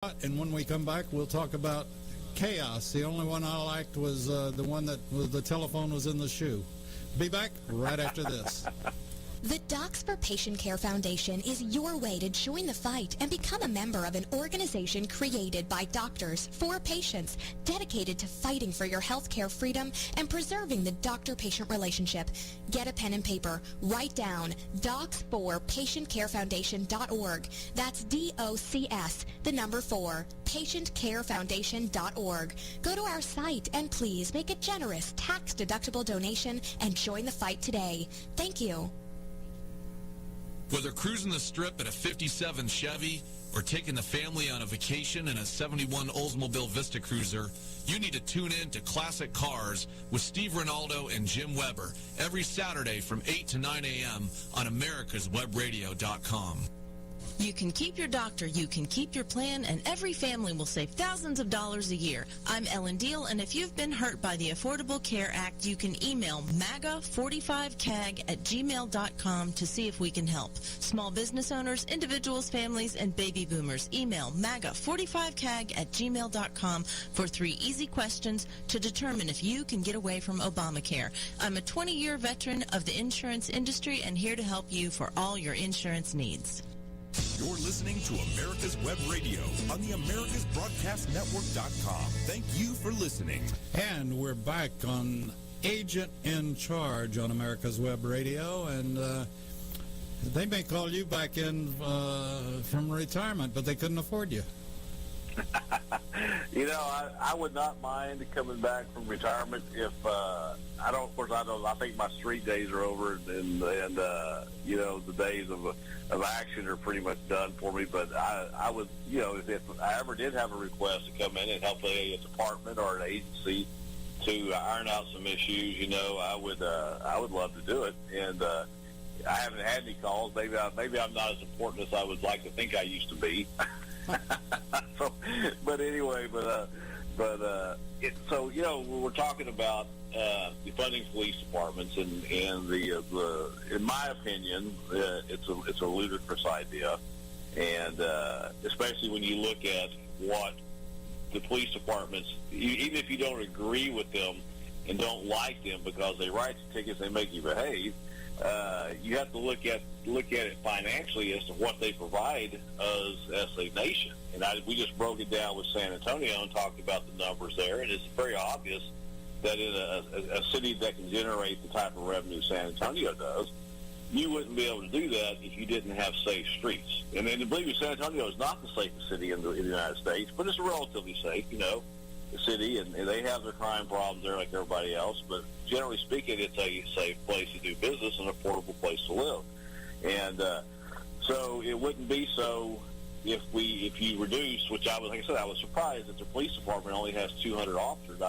And when we come back, we'll talk about chaos. The only one I liked was the one that the telephone was in the shoe. Be back right after this. The Docs for Patient Care Foundation is your way to join the fight and become a member of an organization created by doctors for patients, dedicated to fighting for your healthcare freedom and preserving the doctor-patient relationship. Get a pen and paper. Write down docs4patientcarefoundation.org. That's DOCS, the number 4, patientcarefoundation.org. Go to our site and please make a generous tax-deductible donation and join the fight today. Thank you. Whether cruising the strip in a 57 Chevy or taking the family on a vacation in a 71 Oldsmobile Vista Cruiser, you need to tune in to Classic Cars with Steve Ronaldo and Jim Weber every Saturday from 8 to 9 a.m. on americaswebradio.com. You can keep your doctor, you can keep your plan, and every family will save thousands of dollars a year. I'm Ellen Deal, and if you've been hurt by the Affordable Care Act, you can email MAGA45CAG@gmail.com to see if we can help. Small business owners, individuals, families, and baby boomers, email MAGA45CAG@gmail.com for 3 easy questions to determine if you can get away from Obamacare. I'm a 20-year veteran of the insurance industry and here to help you for all your insurance needs. You're listening to America's Web Radio on the AmericasBroadcastNetwork.com. Thank you for listening. And we're back on Agent in Charge on America's Web Radio, and they may call you back in from retirement, but they couldn't afford you. You know, I would not mind coming back from retirement if I think my street days are over, and you know, the days of action are pretty much done for me. But I would, you know, if I ever did have a request to come in and help a department or an agency to iron out some issues, you know, I would love to do it. And I haven't had any calls. Maybe I'm not as important as I would like to think I used to be. So you know, we're talking about defunding police departments, and the in my opinion, it's a ludicrous idea, and especially when you look at what the police departments, even if you don't agree with them and don't like them because they write the tickets, they make you behave. You have to look at it financially as to what they provide us as a nation. And we just broke it down with San Antonio and talked about the numbers there. And it's very obvious that in a city that can generate the type of revenue San Antonio does, you wouldn't be able to do that if you didn't have safe streets. And then, believe me, San Antonio is not the safest city in the United States, but it's relatively safe, you know, the city, and they have their crime problems there like everybody else. But generally speaking, it's a safe place to do business and an affordable place to live. And so it wouldn't be so if you reduce, which I was surprised that the police department only has 200 officers.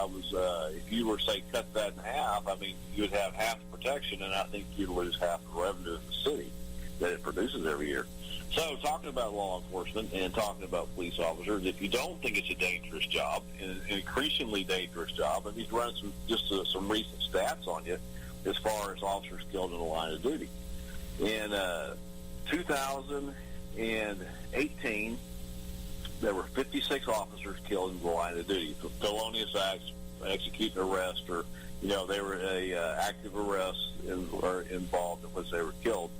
If you were, say, cut that in half, I mean, you would have half the protection, and I think you'd lose half the revenue of the city that it produces every year. So talking about law enforcement and talking about police officers, if you don't think it's a dangerous job, an increasingly dangerous job, I need to run some recent stats on you as far as officers killed in the line of duty. In 2018, there were 56 officers killed in the line of duty. Felonious acts, executing arrest, or, you know, they were a active arrest or involved in which they were killed.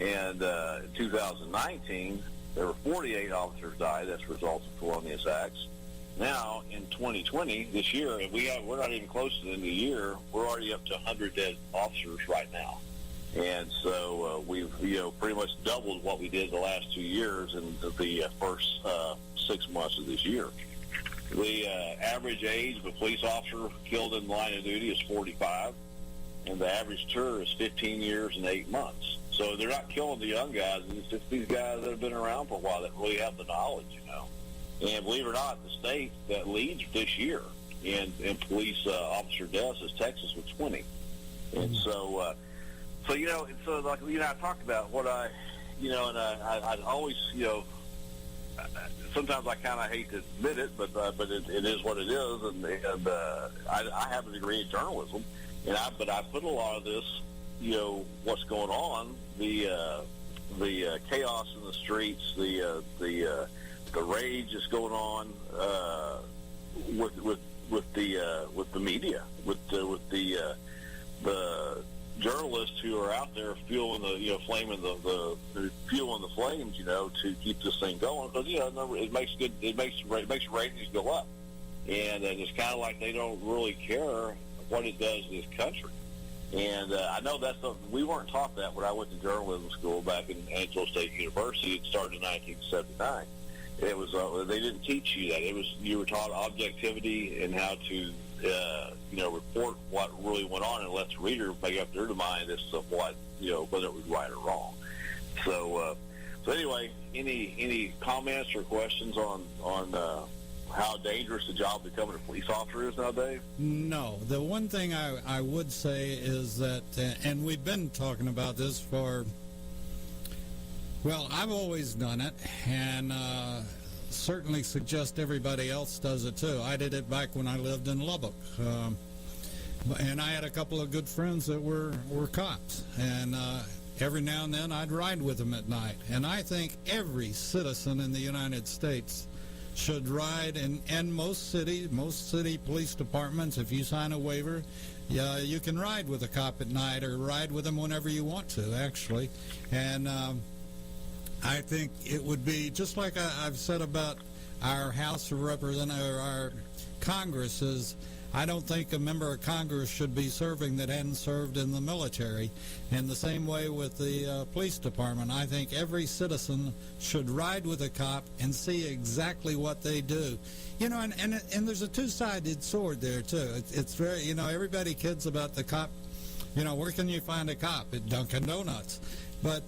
And in 2019, there were 48 officers died as a result of felonious acts. Now, in 2020, this year, and we're not even close to the end of the year, we're already up to 100 dead officers right now. And so we've, you know, pretty much doubled what we did the last 2 years in the first 6 months of this year. The average age of a police officer killed in the line of duty is 45, and the average tour is 15 years and 8 months. So they're not killing the young guys. It's just these guys that have been around for a while that really have the knowledge, you know. And believe it or not, the state that leads this year in police officer deaths is Texas with 20. And so you know, and so like, you know, I talked about what I, you know, and I always, you know, sometimes I kind of hate to admit it, but it is what it is, and I have a degree in journalism, but I put a lot of this, you know, what's going on, the chaos in the streets, the the rage that's going on with the media, with the journalists who are out there fueling the flaming the fueling the flames, to keep this thing going, because it makes ratings go up, and it's kind of like they don't really care what it does to this country. And I know that's something we weren't taught that when I went to journalism school back in Angelo State University. It started in 1979. It was they didn't teach you that. You were taught objectivity and how to report what really went on, and let the reader make up their mind as to what whether it was right or wrong. So anyway, any comments or questions on how dangerous the job of becoming a police officer is nowadays? No. The one thing I would say is that, and we've been talking about this I've always done it, and certainly suggest everybody else does it too. I did it back when I lived in Lubbock, and I had a couple of good friends that were cops, and every now and then I'd ride with them at night. And I think every citizen in the United States should ride, and most city police departments, if you sign a waiver, you can ride with a cop at night, or ride with them whenever you want to, actually. And I think it would be, just like I've said about our House of Representatives, or our Congress, is I don't think a member of Congress should be serving that hadn't served in the military. And the same way with the police department. I think every citizen should ride with a cop and see exactly what they do. And there's a two-sided sword there, too. It's very, everybody kids about the cop. Where can you find a cop? At Dunkin' Donuts. But,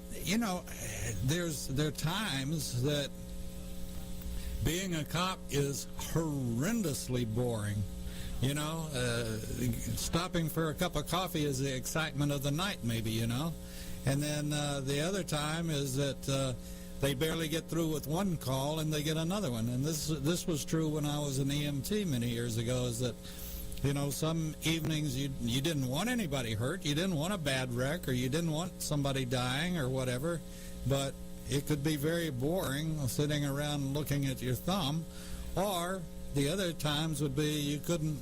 there are times that being a cop is horrendously boring. Stopping for a cup of coffee is the excitement of the night, maybe, And then the other time is that they barely get through with one call and they get another one. And this was true when I was an EMT many years ago, is that, some evenings you didn't want anybody hurt, you didn't want a bad wreck, or you didn't want somebody dying or whatever, but it could be very boring sitting around looking at your thumb. Or the other times would be you couldn't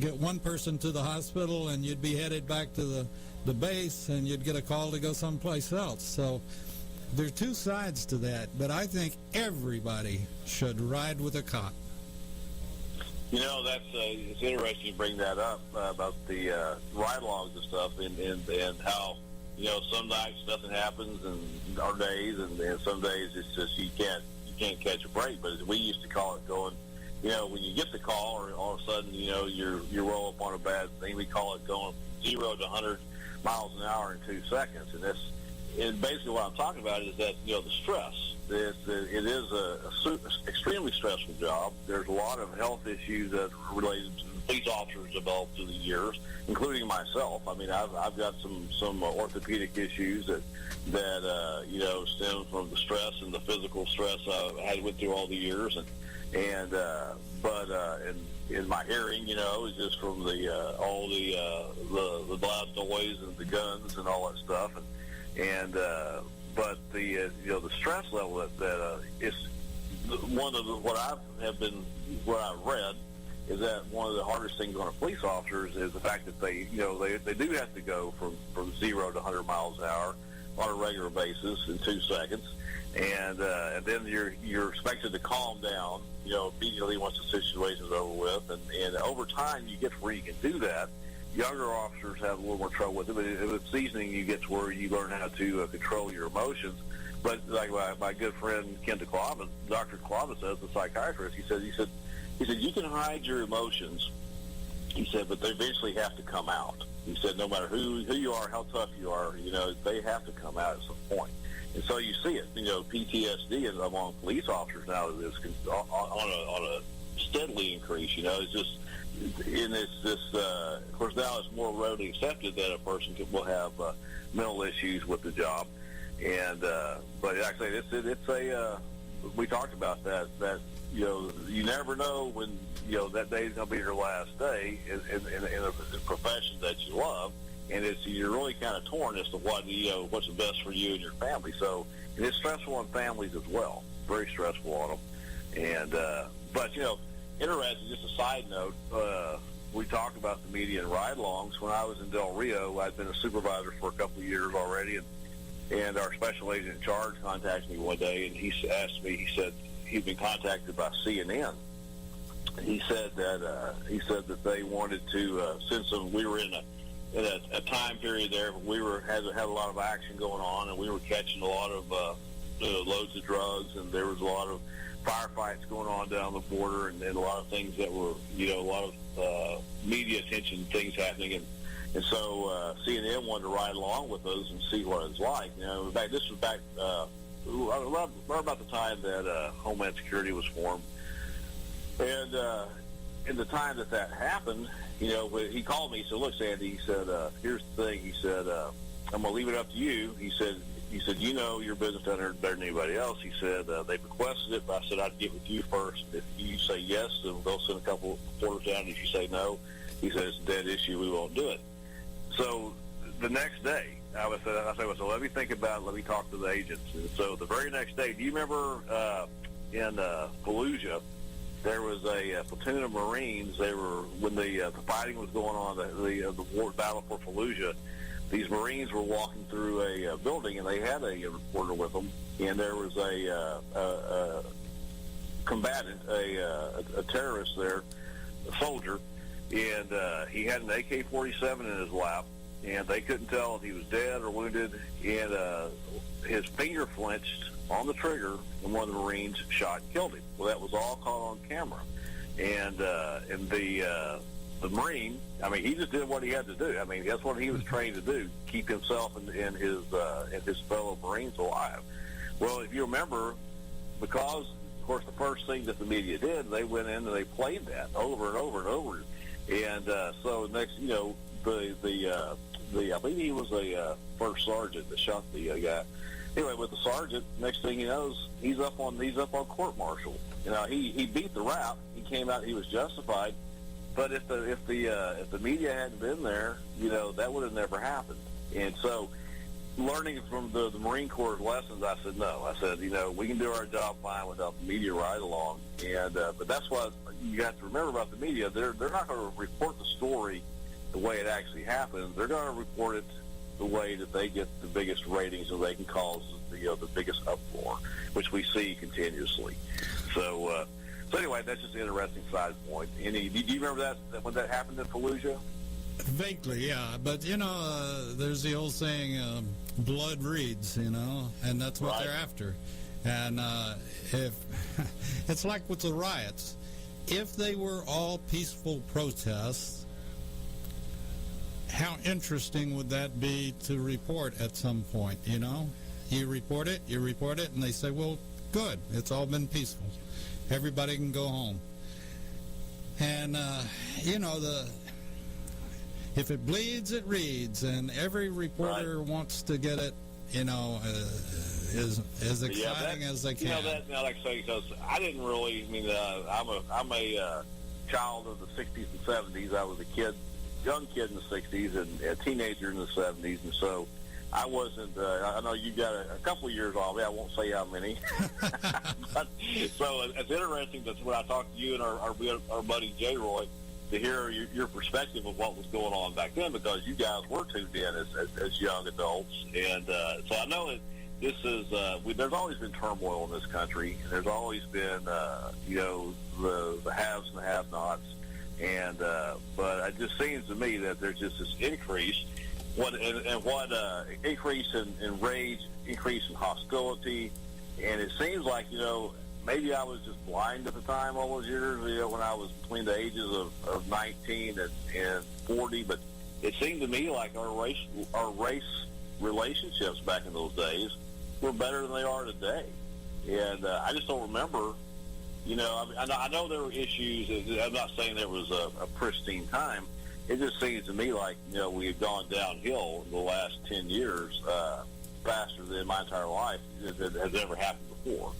get one person to the hospital, and you'd be headed back to the base, and you'd get a call to go someplace else. So there are two sides to that, but I think everybody should ride with a cop. That's it's interesting you bring that up about the ride-alongs and stuff, and how some nights nothing happens, and our days, and some days it's just you can't catch a break. But as we used to call it, going, when you get the call, or all of a sudden you roll up on a bad thing, we call it going 0 to 100 miles an hour in 2 seconds. And basically what I'm talking about is that the stress. It is a extremely stressful job. There's a lot of health issues that are related to police officers developed through the years, including myself. I mean, I've got some orthopedic issues that stem from the stress and the physical stress I had went through all the years, and my hearing, is just from all the loud noise and the guns and all that stuff, but the stress level that is one of what I've read is that one of the hardest things on a police officer is the fact that they do have to go from 0 to 100 miles an hour on a regular basis in 2 seconds, and then you're expected to calm down immediately once the situation is over with, and over time you get to where you can do that. Younger officers have a little more trouble with it, but with seasoning, you get to where you learn how to control your emotions. But like my good friend Dr. Clavas says, the psychiatrist, he said you can hide your emotions. He said, but they eventually have to come out. He said, no matter who you are, how tough you are, they have to come out at some point. And so you see it. PTSD among police officers now is on a steadily increase. It's just. Of course, now it's more readily accepted that a person will have mental issues with the job, but actually, we talked about that you never know when that day is going to be your last day in a profession that you love, and you're really kind of torn as to what's the best for you and your family. So, and it's stressful on families as well, very stressful on them. And but interesting. Just a side note, we talked about the media and ride-alongs. When I was in Del Rio, I'd been a supervisor for a couple of years already, and our special agent in charge contacted me one day, and he asked me. He said he'd been contacted by CNN. He said that they wanted to, since we were in a time period there, we had a lot of action going on, and we were catching a lot of loads of drugs, and there was a lot of firefights going on down the border, and a lot of things that were, a lot of media attention, things happening, and so CNN wanted to ride along with us and see what it was like. This was back right about the time that Homeland Security was formed, and in the time that happened, he called me. He said, "Look, Sandy," he said, "here's the thing." He said, "I'm going to leave it up to you." He said, your business down there better than anybody else. He said, they requested it, but I said, I'd get with you first. If you say yes, then they'll send a couple reporters down. If you say no, he said, it's a dead issue. We won't do it. So the next day, I said, well, so let me think about it. Let me talk to the agents. And so the very next day, do you remember in Fallujah, there was a platoon of Marines. They were, when the fighting was going on, the war battle for Fallujah, these Marines were walking through a building, and they had a reporter with them, and there was a combatant, a terrorist there, a soldier, and he had an AK-47 in his lap, and they couldn't tell if he was dead or wounded, and his finger flinched on the trigger, and one of the Marines shot and killed him. Well, that was all caught on camera, and the Marine, he just did what he had to do. That's what he was trained to do, keep himself and his fellow Marines alive. Well, if you remember, because, of course, the first thing that the media did, they went in and they played that over and over and over. And so next, I believe he was a first sergeant that shot the guy. Anyway, with the sergeant, next thing he knows, he's up on court-martial. He beat the rap. He came out. He was justified. But if the media hadn't been there, that would have never happened. And so, learning from the Marine Corps lessons, I said no. I said, we can do our job fine without the media ride along. And but that's what you have to remember about the media. They're not going to report the story the way it actually happens. They're going to report it the way that they get the biggest ratings, and they can cause the biggest uproar, which we see continuously. So. So anyway, that's just an interesting side point. Do you remember that when that happened in Fallujah? Vaguely, yeah. But, there's the old saying, blood reads, and that's what they're after. And if it's like with the riots, if they were all peaceful protests, how interesting would that be to report at some point, You report it, and they say, well, good, it's all been peaceful. Everybody can go home. And, if it bleeds, it reads. And every reporter wants to get it, as exciting as they can. Like I say, because I didn't really, I'm a child of the 60s and 70s. I was a young kid in the 60s and a teenager in the 70s. And so I wasn't, I know you got a couple of years off me. I won't say how many. But, so it's interesting that when I talked to you and our buddy J. Roy, to hear your perspective of what was going on back then, because you guys were tuned in as young adults. And so I know that this is, there's always been turmoil in this country. There's always been, the haves and the have-nots. And but it just seems to me that there's just this increase. Increase in rage, increase in hostility, and it seems like, maybe I was just blind at the time all those years, when I was between the ages of 19 and 40, but it seemed to me like our race relationships back in those days were better than they are today. And I just don't remember, I know there were issues. I'm not saying there was a pristine time. It just seems to me like, we have gone downhill in the last 10 years faster than my entire life that has ever happened before.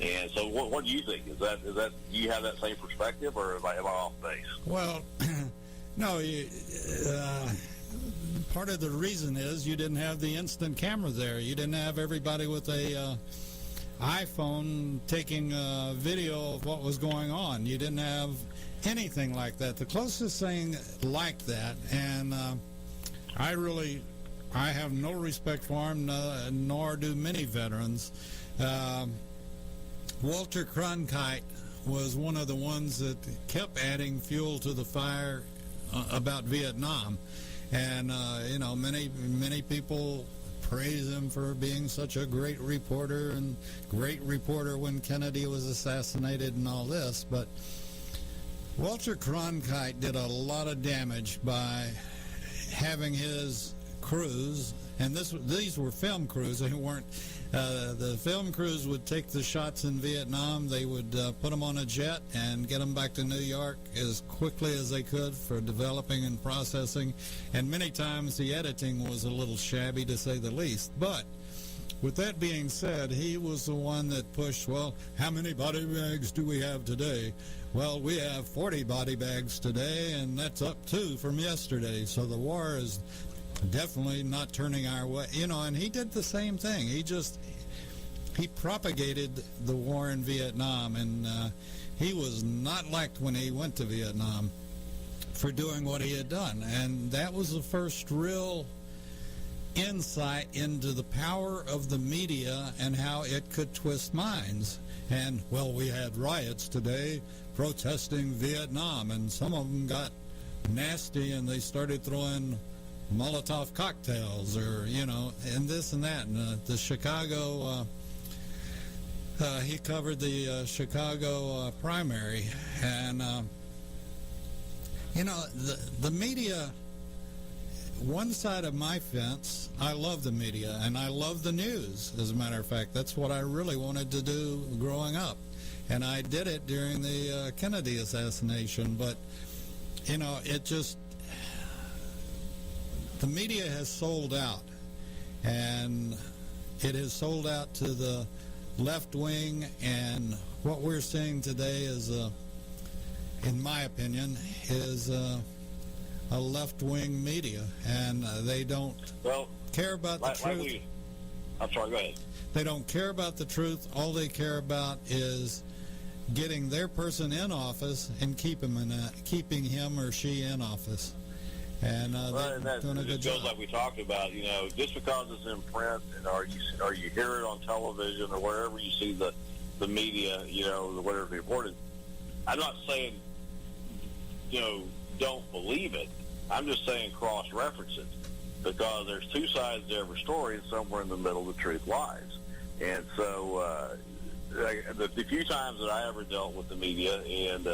And so what do you think? Is that do you have that same perspective, or am I off base? Well, no, part of the reason is you didn't have the instant camera there. You didn't have everybody with a iPhone taking a video of what was going on. You didn't have anything like that. The closest thing like that, and I have no respect for him, nor do many veterans. Walter Cronkite was one of the ones that kept adding fuel to the fire about Vietnam. And, many people praise him for being such a great reporter and great reporter when Kennedy was assassinated and all this. But Walter Cronkite did a lot of damage by having his crews, and these were film crews. They weren't. The film crews would take the shots in Vietnam. They would put them on a jet and get them back to New York as quickly as they could for developing and processing. And many times the editing was a little shabby, to say the least. But with that being said, he was the one that pushed, well, how many body bags do we have today? Well, we have 40 body bags today, and that's up 2 from yesterday. So the war is definitely not turning our way, and he did the same thing. He propagated the war in Vietnam, and he was not liked when he went to Vietnam for doing what he had done. And that was the first real insight into the power of the media and how it could twist minds. And, well, we had riots today protesting Vietnam, and some of them got nasty, and they started throwing Molotov cocktails, or and this and that. And the Chicago, he covered the Chicago primary, and the media. One side of my fence, I love the media, and I love the news. As a matter of fact, that's what I really wanted to do growing up, and I did it during the Kennedy assassination. But it just. The media has sold out, and it has sold out to the left wing, and what we're seeing today is, in my opinion, is a left-wing media, and they don't care about the truth. I'm sorry, go ahead. They don't care about the truth. All they care about is getting their person in office and keeping him or she in office. And they're doing a good job. Goes like we talked about, just because it's in print, or you hear it on television or wherever you see the media, whatever reported. I'm not saying, don't believe it. I'm just saying cross-reference it, because there's two sides to every story, and somewhere in the middle the truth lies. And so the few times that I ever dealt with the media, and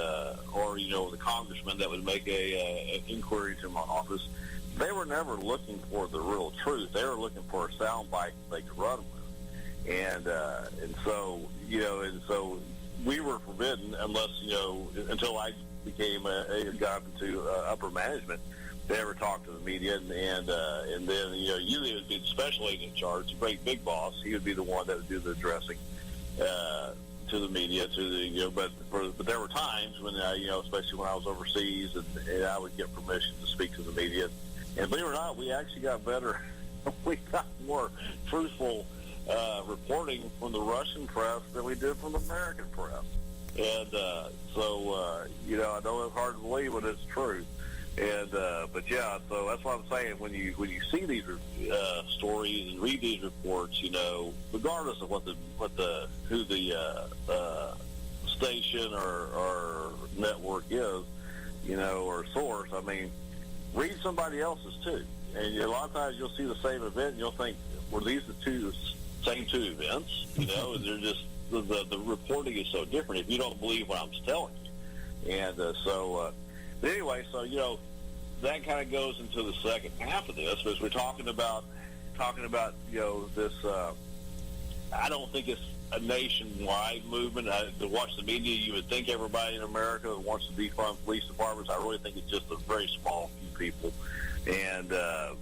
or the congressman that would make an inquiry to my office, they were never looking for the real truth. They were looking for a soundbite they could run with, and so we were forbidden, unless until I got into upper management, to ever talk to the media, and then usually it would be the special agent in charge, the great big boss. He would be the one that would do the addressing to the media, but there were times when especially when I was overseas, and I would get permission to speak to the media, and believe it or not, we actually got better. We got more truthful reporting from the Russian press than we did from the American press, and I know it's hard to believe, but it's true. And but yeah, so that's what I'm saying. When you see these stories and read these reports, regardless of who the station or network is, or source, I mean, read somebody else's too. And a lot of times you'll see the same event, and you'll think, were these the same two events? And they're just the reporting is so different if you don't believe what I'm telling you. And but anyway, so that kind of goes into the second half of this, because we're talking about this. I don't think it's a nationwide movement. To watch the media, you would think everybody in America wants to defund police departments. I really think it's just a very small few people. And the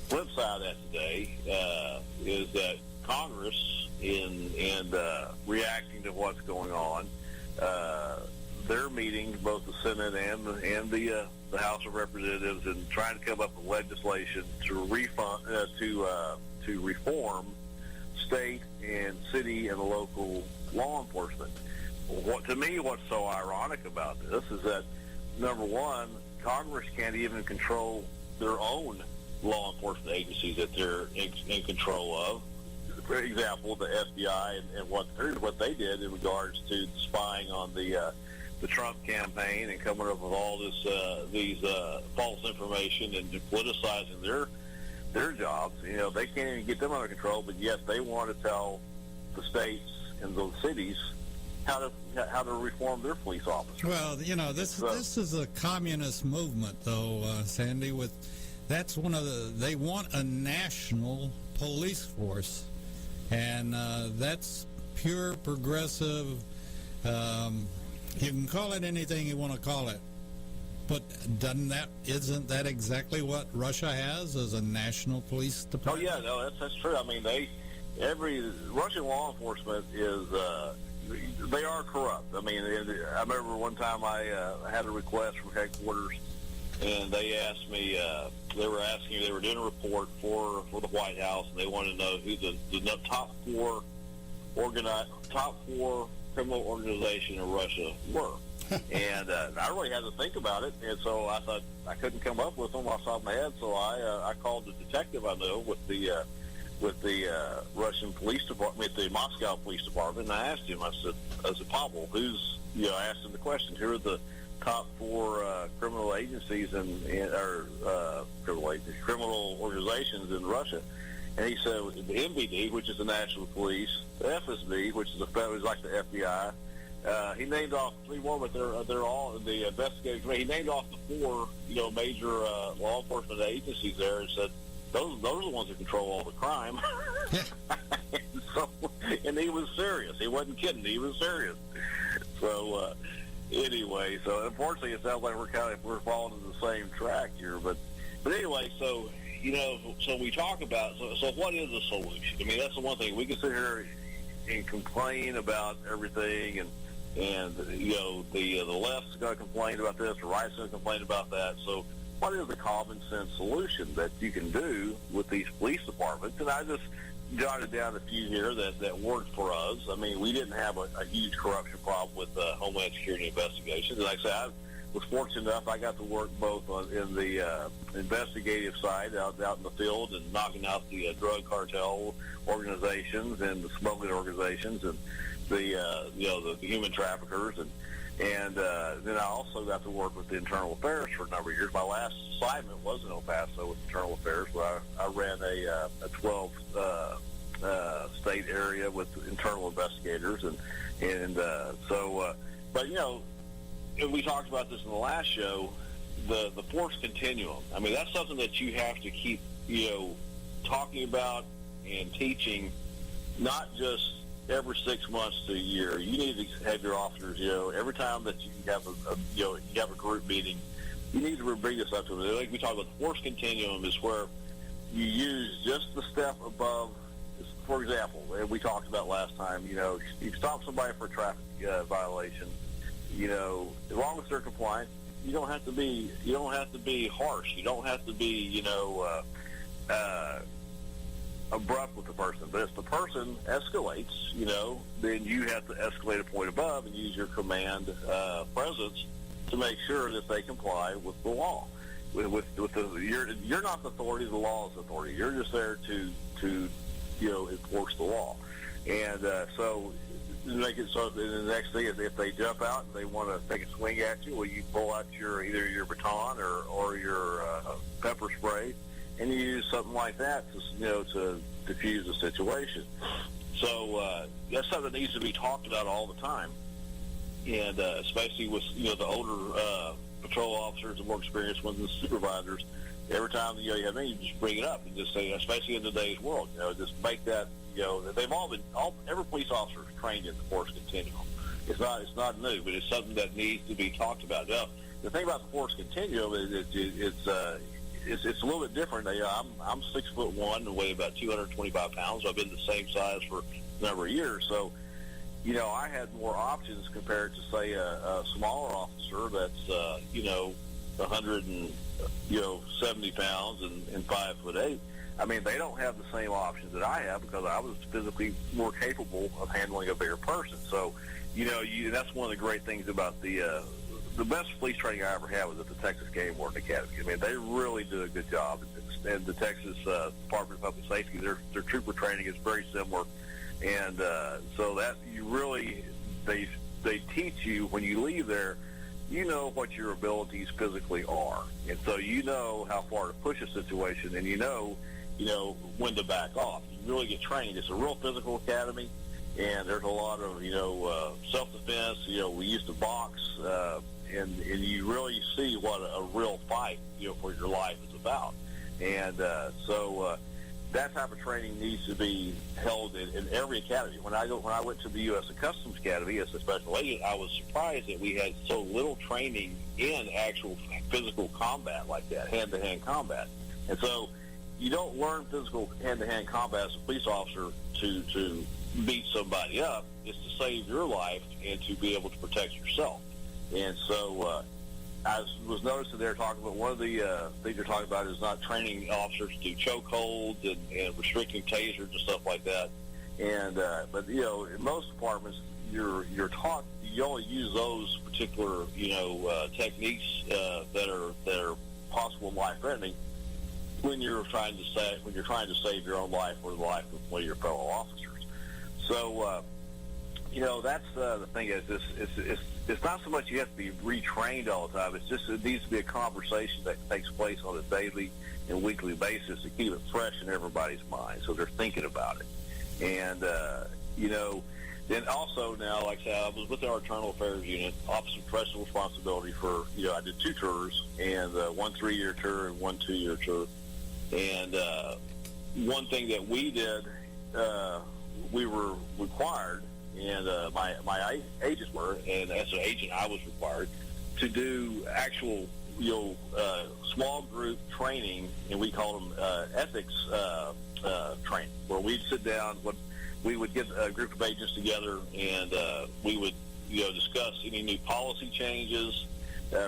flip side of that today is that Congress, in reacting to what's going on, they're meeting, both the Senate and the House of Representatives, and trying to come up with legislation to reform state and city and local law enforcement. To me, what's so ironic about this is that, number one, Congress can't even control their own law enforcement agencies that they're in control of. For example, the FBI and what they did in regards to spying on the Trump campaign and coming up with all these false information and politicizing their jobs. They can't even get them under control, but yet they want to tell the states and the cities how to reform their police officers. Well, this is a communist movement, though, Sandy. They want a national police force, and that's pure progressive. You can call it anything you want to call it, but isn't that exactly what Russia has as a national police department? Oh yeah, no, that's true. I mean, every Russian law enforcement is they are corrupt. I mean, I remember one time I had a request from headquarters, and they asked me. They were doing a report for the White House, and they wanted to know who the top four criminal organization in Russia were. And I really had to think about it, and so I thought I couldn't come up with them off the top of my head, so I called the detective I know with the Russian police department, the Moscow police department, and I asked him, I said, Pavel, I asked him the question, who are the top four criminal agencies criminal organizations in Russia? And he said the MVD, which is the National Police, the FSB, which is like the FBI. He named off three more, but they're all the investigative committee. He named off the four major law enforcement agencies there, and said those are the ones that control all the crime. And he was serious. He wasn't kidding. He was serious. So anyway, so unfortunately, it sounds like we're following the same track here. But anyway, so we talk about so what is the solution? I mean, that's the one thing we can sit here and complain about everything, and the left's going to complain about this, the right's going to complain about that. So what is the common sense solution that you can do with these police departments? And I just jotted down a few here that worked for us. I mean, we didn't have a huge corruption problem with Homeland Security investigations. And like I said, I was fortunate enough I got to work both in the investigative side out in the field and knocking out the drug cartel organizations and the smuggling organizations and the human traffickers, and then I also got to work with the Internal Affairs for a number of years. My last assignment was in El Paso with Internal Affairs, where I ran a 12 state area with internal investigators, but and we talked about this in the last show, the force continuum. I mean, that's something that you have to keep talking about and teaching, not just every 6 months to a year. You need to have your officers, every time that you have you have a group meeting, you need to bring this up to them. Like we talk about, the force continuum is where you use just the step above. For example, and we talked about last time, you stop somebody for a traffic violation, as long as they're compliant, you don't have to be harsh. You don't have to be, abrupt with the person. But if the person escalates, then you have to escalate a point above and use your command presence to make sure that they comply with the law. You're not the authority; the law is the authority. You're just there to enforce the law. And so make it so that the next thing is, if they jump out and they want to take a swing at you, well, you pull out either your baton or your pepper spray, and you use something like that to diffuse the situation. So that's something that needs to be talked about all the time, and especially with the older patrol officers, the more experienced ones, and the supervisors. Every time you have anything, you just bring it up and just say, especially in today's world, just make that. They've all been every police officer is trained in the force continuum. It's not new, but it's something that needs to be talked about. Now, the thing about the force continuum is it's a little bit different. I'm 6'1" and weigh about 225 pounds. So I've been the same size for a number of years. So I had more options compared to, say, a smaller officer that's, 170 pounds and 5'8". I mean, they don't have the same options that I have because I was physically more capable of handling a bigger person. So, that's one of the great things about the best police training I ever had was at the Texas Game Warden Academy. I mean, they really do a good job. And the Texas Department of Public Safety, their trooper training is very similar. And so that they teach you when you leave there, what your abilities physically are. And so how far to push a situation, and when to back off. You really get trained. It's a real physical academy, and there's a lot of, self-defense. We used to box, and you really see what a real fight, for your life is about. And so that type of training needs to be held in every academy. When I went to the U.S. Customs Academy as a special agent, I was surprised that we had so little training in actual physical combat like that, hand-to-hand combat. And so you don't learn physical hand-to-hand combat as a police officer to beat somebody up. It's to save your life and to be able to protect yourself. And so I was noticing they're talking about one of the things they're talking about is not training officers to do chokeholds and restricting tasers and stuff like that. And but in most departments, you're taught you only use those particular techniques that are possible and life-threatening when you're trying to save your own life or the life of one of your fellow officers. So that's the thing is it's not so much you have to be retrained all the time. It's just it needs to be a conversation that takes place on a daily and weekly basis to keep it fresh in everybody's mind, so they're thinking about it. And then also now, like I said, I was with our Internal Affairs Unit, Office of Professional Responsibility for I did 2 tours, and one 3-year tour and one 2-year tour. And one thing that we did, we were required. And my agents were, and as an agent, I was required to do actual, small group training, and we call them ethics training, where we'd sit down, we would get a group of agents together, and we would, discuss any new policy changes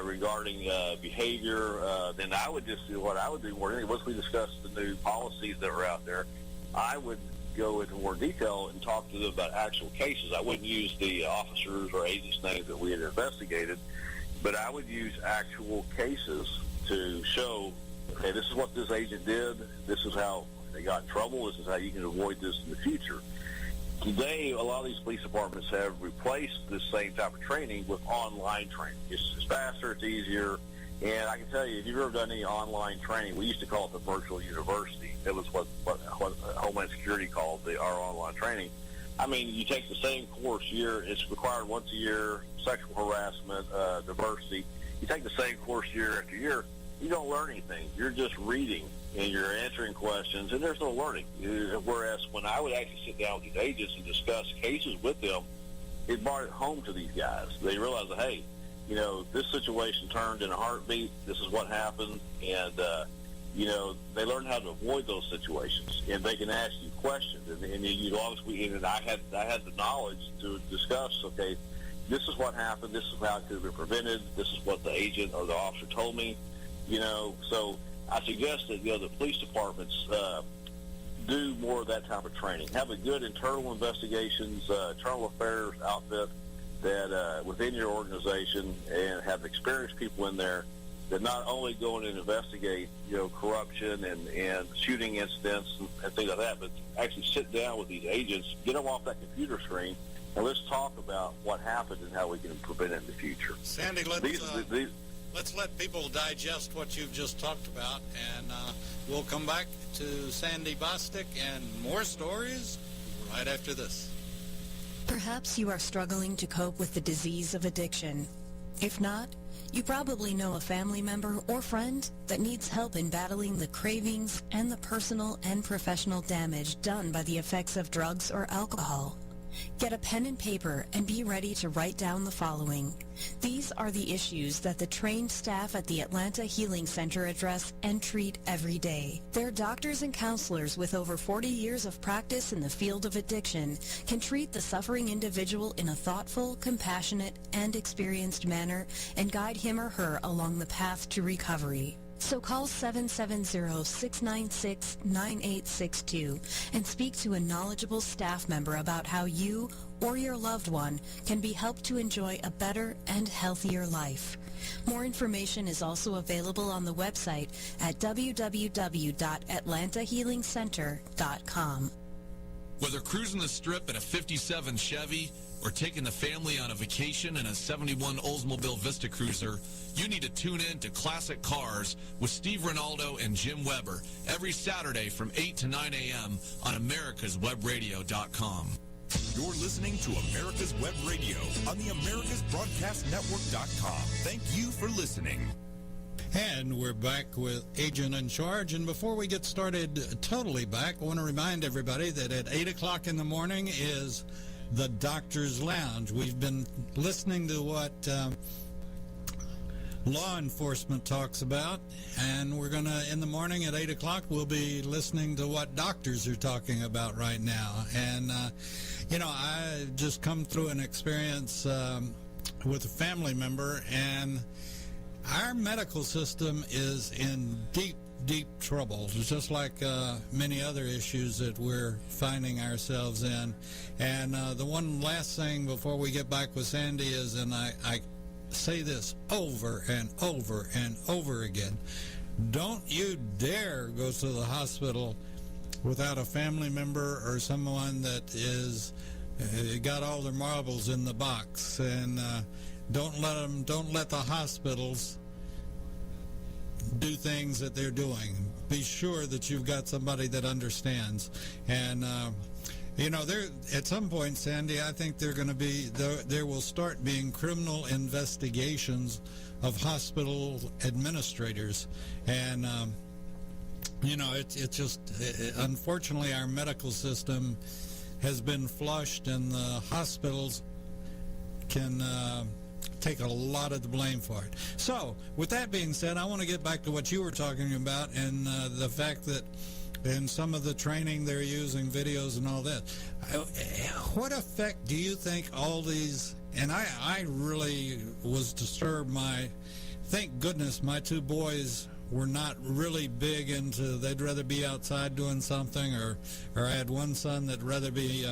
regarding behavior. Then I would just do what I would do more. Once we discussed the new policies that were out there, I would go into more detail and talk to them about actual cases. I wouldn't use the officers or agents' names that we had investigated, but I would use actual cases to show, okay, this is what this agent did, this is how they got in trouble, this is how you can avoid this in the future. Today, a lot of these police departments have replaced this same type of training with online training. It's faster, it's easier, and I can tell you, if you've ever done any online training, we used to call it the virtual university. It was what Homeland Security called our online training. I mean, you take the same course it's required once a year, sexual harassment, diversity. You take the same course year after year, you don't learn anything. You're just reading, and you're answering questions, and there's no learning. Whereas when I would actually sit down with these agents and discuss cases with them, it brought it home to these guys. They realized that, hey, this situation turned in a heartbeat. This is what happened. And, they learn how to avoid those situations, and they can ask you questions. And I had the knowledge to discuss, okay, this is what happened. This is how it could have been prevented. This is what the agent or the officer told me, So I suggest that, the police departments do more of that type of training. Have a good internal investigations, internal affairs outfit that within your organization, and have experienced people in there that not only go in and investigate, corruption and shooting incidents and things like that, but actually sit down with these agents, get them off that computer screen, and let's talk about what happened and how we can prevent it in the future. Sandy, let's let people digest what you've just talked about, and we'll come back to Sandy Bostic and more stories right after this. Perhaps you are struggling to cope with the disease of addiction. If not, you probably know a family member or friend that needs help in battling the cravings and the personal and professional damage done by the effects of drugs or alcohol. Get a pen and paper and be ready to write down the following. These are the issues that the trained staff at the Atlanta Healing Center address and treat every day. Their doctors and counselors with over 40 years of practice in the field of addiction can treat the suffering individual in a thoughtful, compassionate, and experienced manner and guide him or her along the path to recovery. So call 770-696-9862 and speak to a knowledgeable staff member about how you or your loved one can be helped to enjoy a better and healthier life. More information is also available on the website at www.atlantahealingcenter.com. Whether cruising the strip in a 57 Chevy or taking the family on a vacation in a 71 Oldsmobile Vista Cruiser, you need to tune in to Classic Cars with Steve Ronaldo and Jim Weber every Saturday from 8 to 9 a.m. on americaswebradio.com. You're listening to America's Web Radio on the americasbroadcastnetwork.com. Thank you for listening. And we're back with Agent in Charge. And before we get started totally back, I want to remind everybody that at 8 o'clock in the morning is the Doctor's Lounge. We've been listening to what law enforcement talks about, and we're going to, in the morning at 8 o'clock, we'll be listening to what doctors are talking about right now. And, I just come through an experience with a family member, and our medical system is in deep trouble, just like many other issues that we're finding ourselves in. And the one last thing before we get back with Sandy is, and I say this over and over and over again, don't you dare go to the hospital without a family member or someone that is got all their marbles in the box. And don't let the hospitals do things that they're doing. Be sure that you've got somebody that understands. And there at some point, Sandy, I think there will start being criminal investigations of hospital administrators. And it's just unfortunately our medical system has been flushed, and the hospitals can take a lot of the blame for it. So, with that being said, I want to get back to what you were talking about, and the fact that in some of the training they're using videos and all that. What effect do you think all these, and I really was disturbed, thank goodness my two boys were not really big into, they'd rather be outside doing something, or I had one son that'd rather be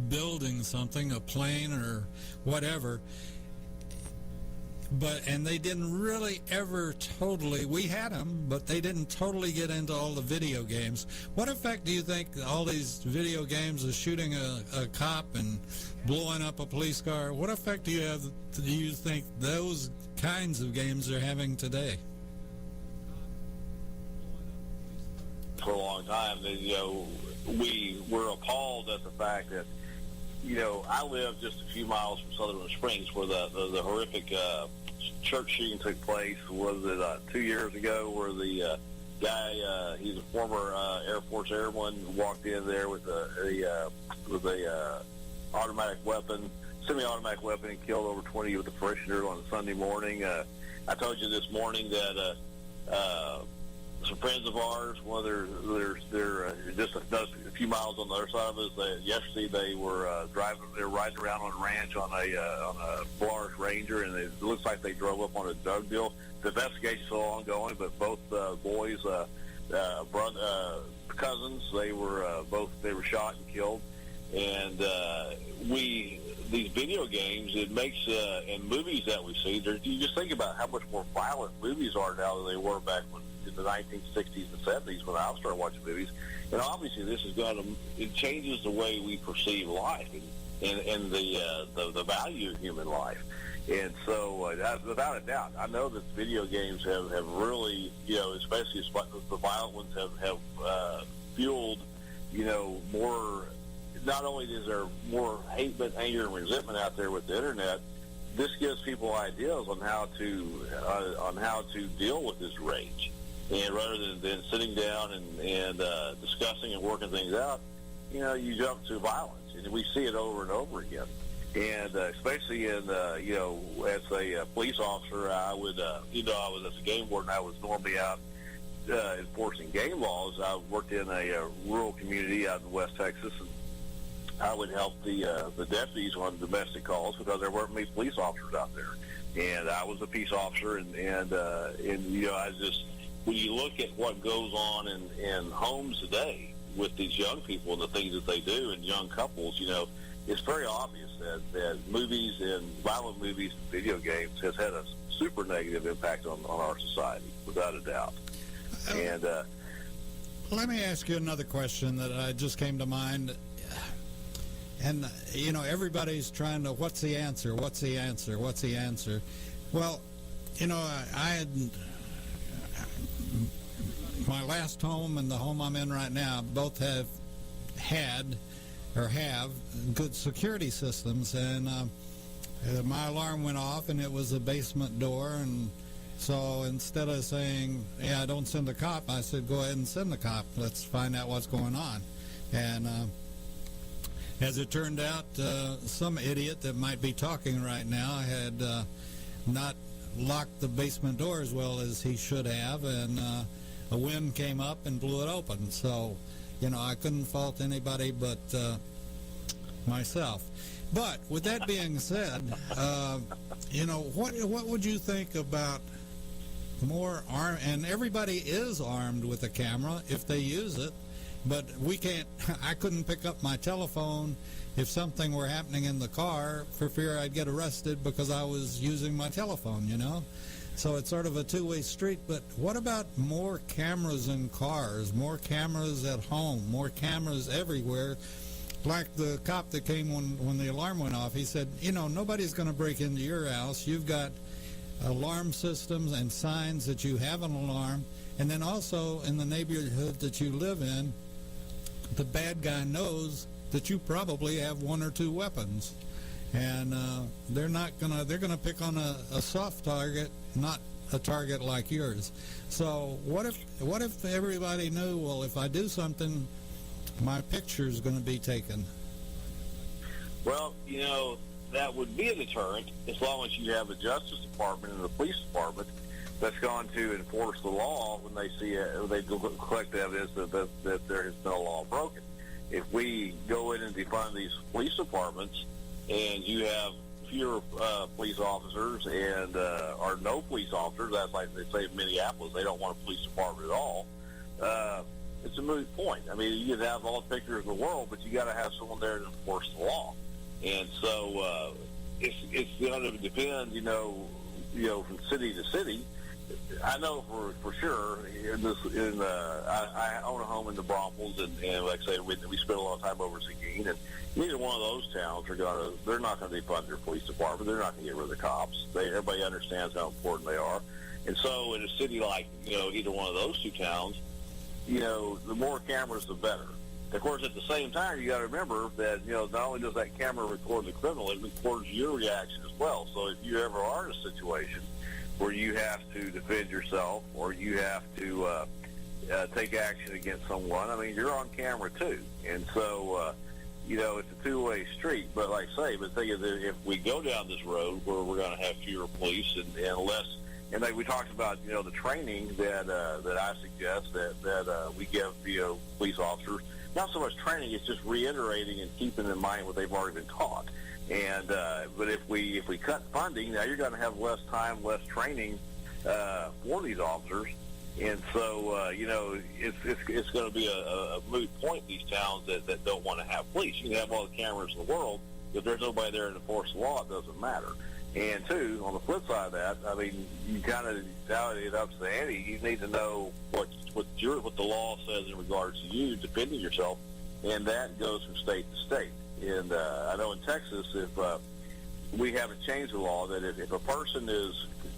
building something, a plane or whatever. And they didn't really ever totally, we had them, but they didn't totally get into all the video games. What effect do you think all these video games of shooting a cop and blowing up a police car, what effect do you think those kinds of games are having today? For a long time, we were appalled at the fact that, I live just a few miles from Sutherland Springs, where the horrific church shooting took place. Was it 2 years ago, where the guy, he's a former Air Force airman, walked in there with a automatic weapon, semi-automatic weapon, and killed over 20 of the parishioners on a Sunday morning. I told you this morning that some friends of ours, they're just a few miles on the other side of us. Yesterday they were riding around on a ranch on a Polaris Ranger, and it looks like they drove up on a drug deal. The investigation's still ongoing, but both boys, cousins, they were shot and killed. And these video games, it makes and movies that we see. You just think about how much more violent movies are now than they were back in the 1960s and 70s when I started watching movies. And obviously, this is it changes the way we perceive life and the value of human life. And so, without a doubt, I know that video games have really, especially the violent ones, have fueled, more. Not only is there more hate, but anger and resentment out there with the internet. This gives people ideas on how to deal with this rage, and rather than sitting down and discussing and working things out, you jump to violence. and we see it over and over again. And especially in, as a police officer, I would, I was as a game warden, I was normally out enforcing game laws. I worked in a rural community out in West Texas, and I would help the deputies on domestic calls because there weren't many police officers out there. And I was a peace officer, and I just, when you look at what goes on in homes today with these young people and the things that they do and young couples, it's very obvious that movies and violent movies and video games has had a super negative impact on our society, without a doubt. And let me ask you another question that just came to mind. And, everybody's trying to, what's the answer? What's the answer? What's the answer? Well, I had my last home and the home I'm in right now both have good security systems. And my alarm went off, and it was a basement door. And so instead of saying, yeah, don't send the cop, I said, go ahead and send the cop. Let's find out what's going on. And as it turned out, some idiot that might be talking right now had not locked the basement door as well as he should have, and a wind came up and blew it open. So, I couldn't fault anybody but myself. But with that being said, what would you think about more arm? And everybody is armed with a camera if they use it. But we can't, I couldn't pick up my telephone if something were happening in the car for fear I'd get arrested because I was using my telephone, So it's sort of a two-way street. But what about more cameras in cars, more cameras at home, more cameras everywhere? Like the cop that came when the alarm went off, he said, nobody's going to break into your house. You've got alarm systems and signs that you have an alarm. And then also in the neighborhood that you live in, the bad guy knows that you probably have one or two weapons, and they're gonna pick on a soft target, not a target like yours. So what if everybody knew, well, if I do something, my picture's going to be taken? Well, that would be a deterrent as long as you have the Justice Department and the Police Department that's going to enforce the law when they see they collect evidence that there has been a law broken. If we go in and defund these police departments and you have fewer police officers and or no police officers, that's like they say in Minneapolis, they don't want a police department at all, it's a moot point. I mean, you can have all the pictures in the world, but you got to have someone there to enforce the law. And so it's going to depend, from city to city. I know for sure. I own a home in the Braunfels, and like I say, we spend a lot of time over Seguin, and neither one of those towns they're not going to defund their police department. They're not going to get rid of the cops. Everybody understands how important they are, and so in a city like either one of those two towns, the more cameras, the better. Of course, at the same time, you got to remember that not only does that camera record the criminal, it records your reaction as well. So if you ever are in a situation where you have to defend yourself or you have to take action against someone, I mean, you're on camera too. And so, it's a two-way street. But like I say, the thing is, if we go down this road where we're going to have fewer police and less, and like we talked about, the training that I suggest that we give police officers, not so much training, it's just reiterating and keeping in mind what they've already been taught. And but if we cut funding, now you're going to have less time, less training for these officers, and so it's going to be a moot point in these towns that don't want to have police. You can have all the cameras in the world, if there's nobody there to enforce the law, it doesn't matter. And two, on the flip side of that, I mean, you kind of dial it up to the ante. You need to know what the law says in regards to you defending yourself, and that goes from state to state. And I know in Texas, if we haven't changed the law, that if a person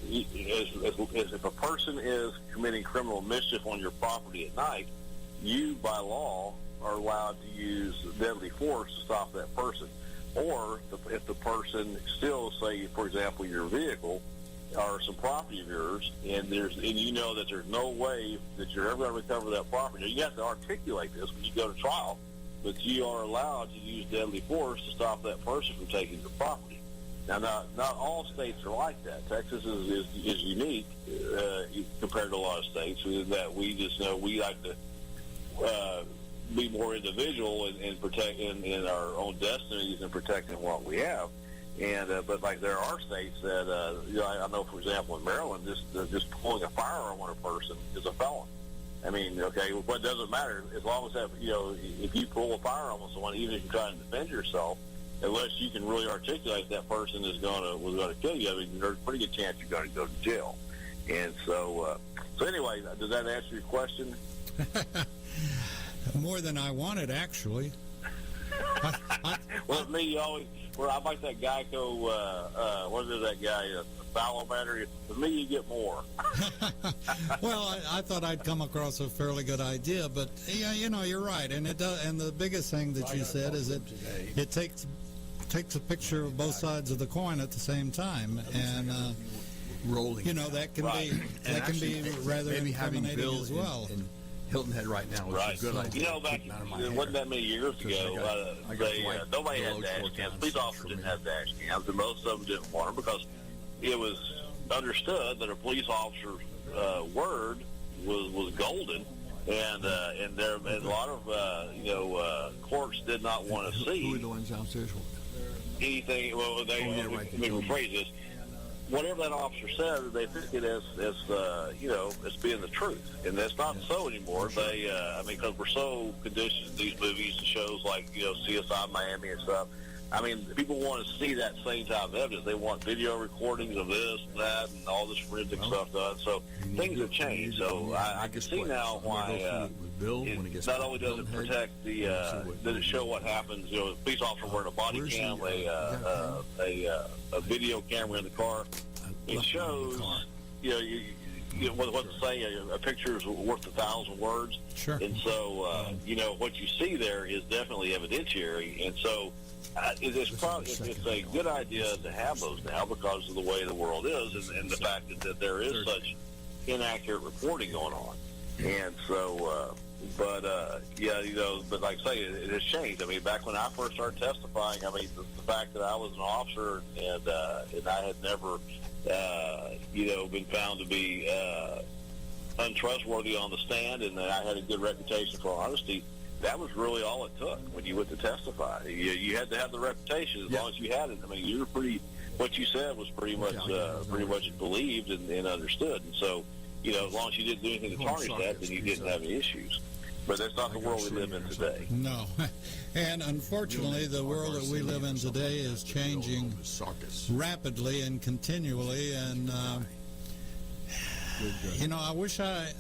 if a person is committing criminal mischief on your property at night, you by law are allowed to use deadly force to stop that person. Or if the person still, say, for example, your vehicle or some property of yours, and you know that there's no way that you're ever going to recover that property. Now, you have to articulate this when you go to trial. but you are allowed to use deadly force to stop that person from taking your property. Now, not all states are like that. Texas is unique compared to a lot of states, in that we just know we like to be more individual and protect in our own destinies and protecting what we have. And but like there are states that I know, for example, in Maryland, just pulling a firearm on a person is a felon. I mean, okay, well, it doesn't matter as long as that if you pull a firearm on someone, even if you're trying to defend yourself, unless you can really articulate that person was going to kill you, I mean, there's a pretty good chance you're going to go to jail. And so anyway, does that answer your question? More than I wanted, actually. Well, me, I'm like that Geico, what is that guy, Salamander? With me, you get more. Well, I thought I'd come across a fairly good idea, but yeah, you're right, and it does. And the biggest thing that you said is it takes a picture of both sides of the coin at the same time, and rolling. That can be rather incriminating as well. Hilton Head right now was a good idea. Back it wasn't that many years ago, nobody had dash cams. Police officers didn't have dash cams, and most of them didn't want them because it was understood that a police officer's word was golden, and a lot of courts did not want to see. Who were the ones downstairs? Anything. Well, let me rephrase this. Whatever that officer said, they took it as being the truth, and that's not so anymore. They, because we're so conditioned in these movies and shows like CSI Miami and stuff. I mean, people want to see that same type of evidence. They want video recordings of this and that and all this forensic stuff done. So things have changed. So I can see now why it not only does it protect does it show what happens? The police officer wearing a body cam, a video camera in the car. It shows, what to say, a picture is worth 1,000 words. Sure. And so, what you see there is definitely evidentiary. And so it's a good idea to have those now because of the way the world is and the fact that there is such inaccurate reporting going on. And so, but like I say, it has changed. I mean, back when I first started testifying, I mean, the fact that I was an officer and I had never, been found to be untrustworthy on the stand, and that I had a good reputation for honesty, that was really all it took when you went to testify. You had to have the reputation. As long as you had it, I mean, you were what you said was pretty much believed and understood. And so, as long as you didn't do anything to tarnish that, then you didn't have any issues. But that's not the world we live in today. No. And unfortunately, the world that we live in today is changing rapidly and continually. And, I wish I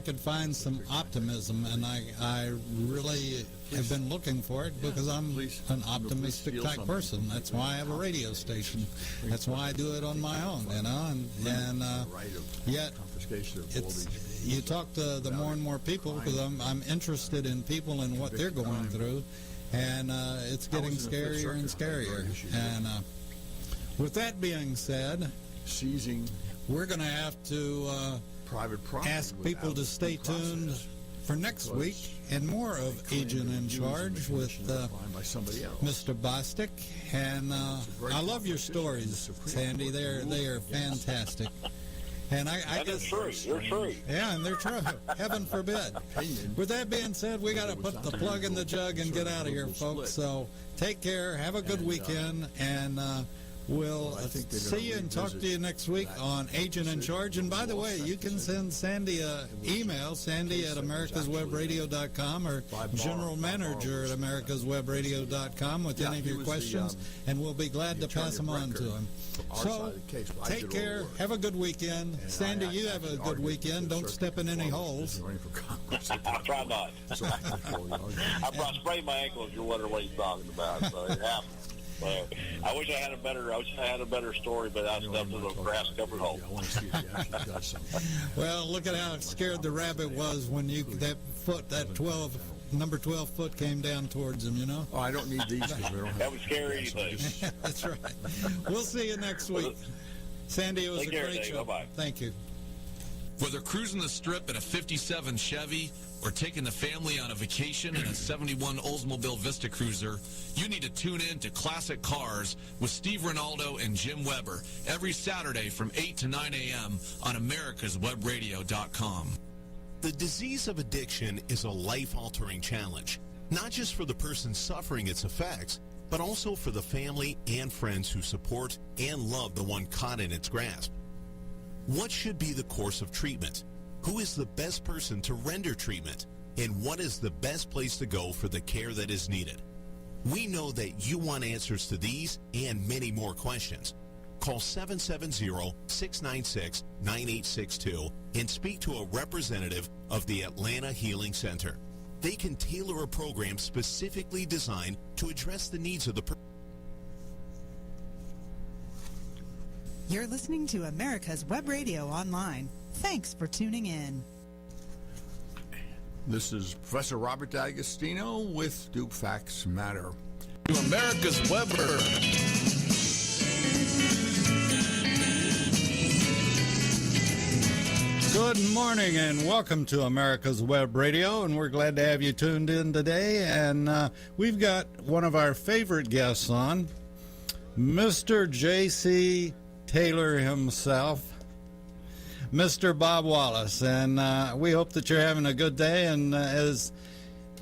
could find some optimism, and I really have been looking for it because I'm an optimistic type person. That's why I have a radio station. That's why I do it on my own, and yet you talk to the more and more people because I'm interested in people and what they're going through, and it's getting scarier and scarier. And with that being said, we're going to have to ask people to stay tuned for next week and more of Agent in Charge with Mr. Bostic. And I love your stories, Sandy. They are fantastic. And I guess they're true. Yeah, and they're true. Heaven forbid. With that being said, we got to put the plug in the jug and get out of here, folks. So take care. Have a good weekend, and we'll see you and talk to you next week on Agent in Charge. And by the way, you can send Sandy an email, sandy@americaswebradio.com or general manager at americaswebradio.com with any of your questions, and we'll be glad to pass them on to him. So take care. Have a good weekend. Sandy, you have a good weekend. Don't step in any holes. I try not. I sprained my ankle if you're wondering what he's talking about. So it happens. Well, I wish I had a better story, but I stepped in a grass-covered hole. Well, look at how scared the rabbit was when number 12 foot came down towards him, Oh, I don't need these because we don't have. That would scare anything. That's right. We'll see you next week. Sandy, it was a great show. Bye-bye. Thank you. Whether cruising the strip in a 57 Chevy or taking the family on a vacation in a 71 Oldsmobile Vista Cruiser, you need to tune in to Classic Cars with Steve Ronaldo and Jim Weber every Saturday from 8 to 9 a.m. on americaswebradio.com. The disease of addiction is a life-altering challenge, not just for the person suffering its effects, but also for the family and friends who support and love the one caught in its grasp. What should be the course of treatment? Who is the best person to render treatment? And what is the best place to go for the care that is needed? We know that you want answers to these and many more questions. Call 770-696-9862 and speak to a representative of the Atlanta Healing Center. They can tailor a program specifically designed to address the needs of the person. You're listening to America's Web Radio Online. Thanks for tuning in. This is Professor Robert D'Agostino with Do Facts Matter? To America's Weber. Good morning and welcome to America's Web Radio, and we're glad to have you tuned in today. And we've got one of our favorite guests on, Mr. J.C. Taylor himself, Mr. Bob Wallace, and we hope that you're having a good day. And as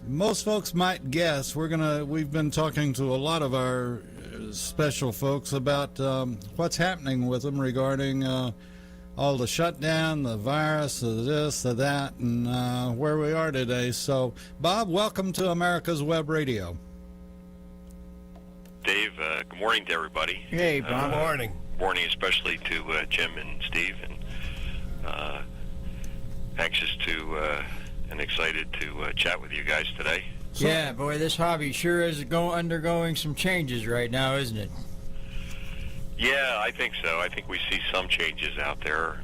most folks might guess, we've been talking to a lot of our special folks about what's happening with them regarding all the shutdown, the virus, the this, the that, and where we are today. So, Bob, welcome to America's Web Radio. Dave, good morning to everybody. Hey, Bob. Good morning. Morning, especially to Jim and Steve, and anxious to and excited to chat with you guys today. Yeah, boy, this hobby sure is undergoing some changes right now, isn't it? Yeah, I think so. I think we see some changes out there.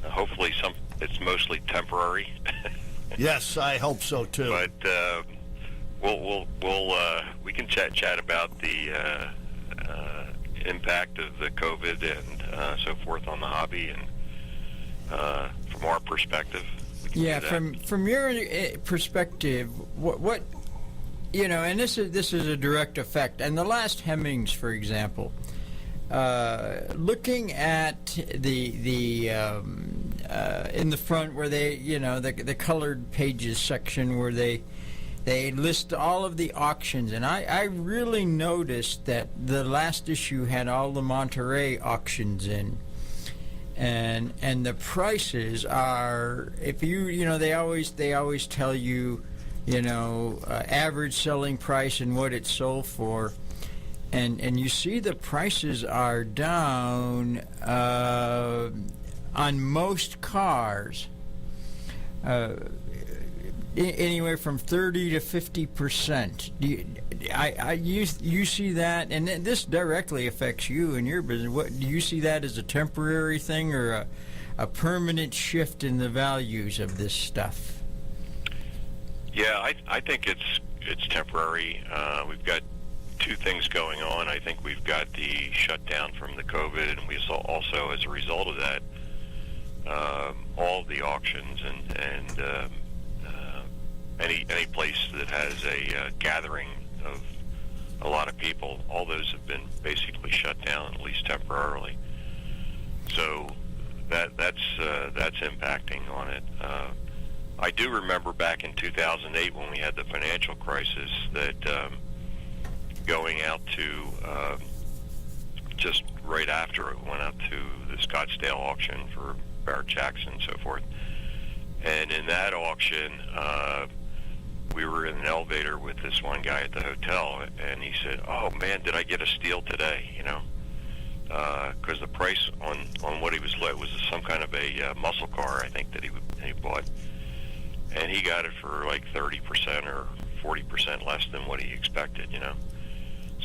Hopefully, it's mostly temporary. Yes, I hope so too. But we can chat about the impact of the COVID and so forth on the hobby, and from our perspective. Yeah, from your perspective, what and this is a direct effect. And the last Hemmings, for example, looking at the in the front where they the colored pages section where they list all of the auctions, and I really noticed that the last issue had all the Monterey auctions in, and the prices are, if they always tell you, average selling price and what it sold for, and you see the prices are down on most cars. Anywhere from 30 to 50%. You see that, and this directly affects you and your business. What do you see that as a temporary thing or a permanent shift in the values of this stuff? Yeah, I think it's temporary. We've got two things going on. I think we've got the shutdown from the COVID, and we saw also as a result of that, all of the auctions and any place that has a gathering of a lot of people, all those have been basically shut down, at least temporarily. So that's impacting on it. I do remember back in 2008 when we had the financial crisis that going out to just right after it went out to the Scottsdale auction for Barrett-Jackson and so forth. And in that auction, we were in an elevator with this one guy at the hotel, and he said, "Oh man, did I get a steal today?" Because the price on what he was some kind of a muscle car, I think, that he bought, and he got it for like 30% or 40% less than what he expected.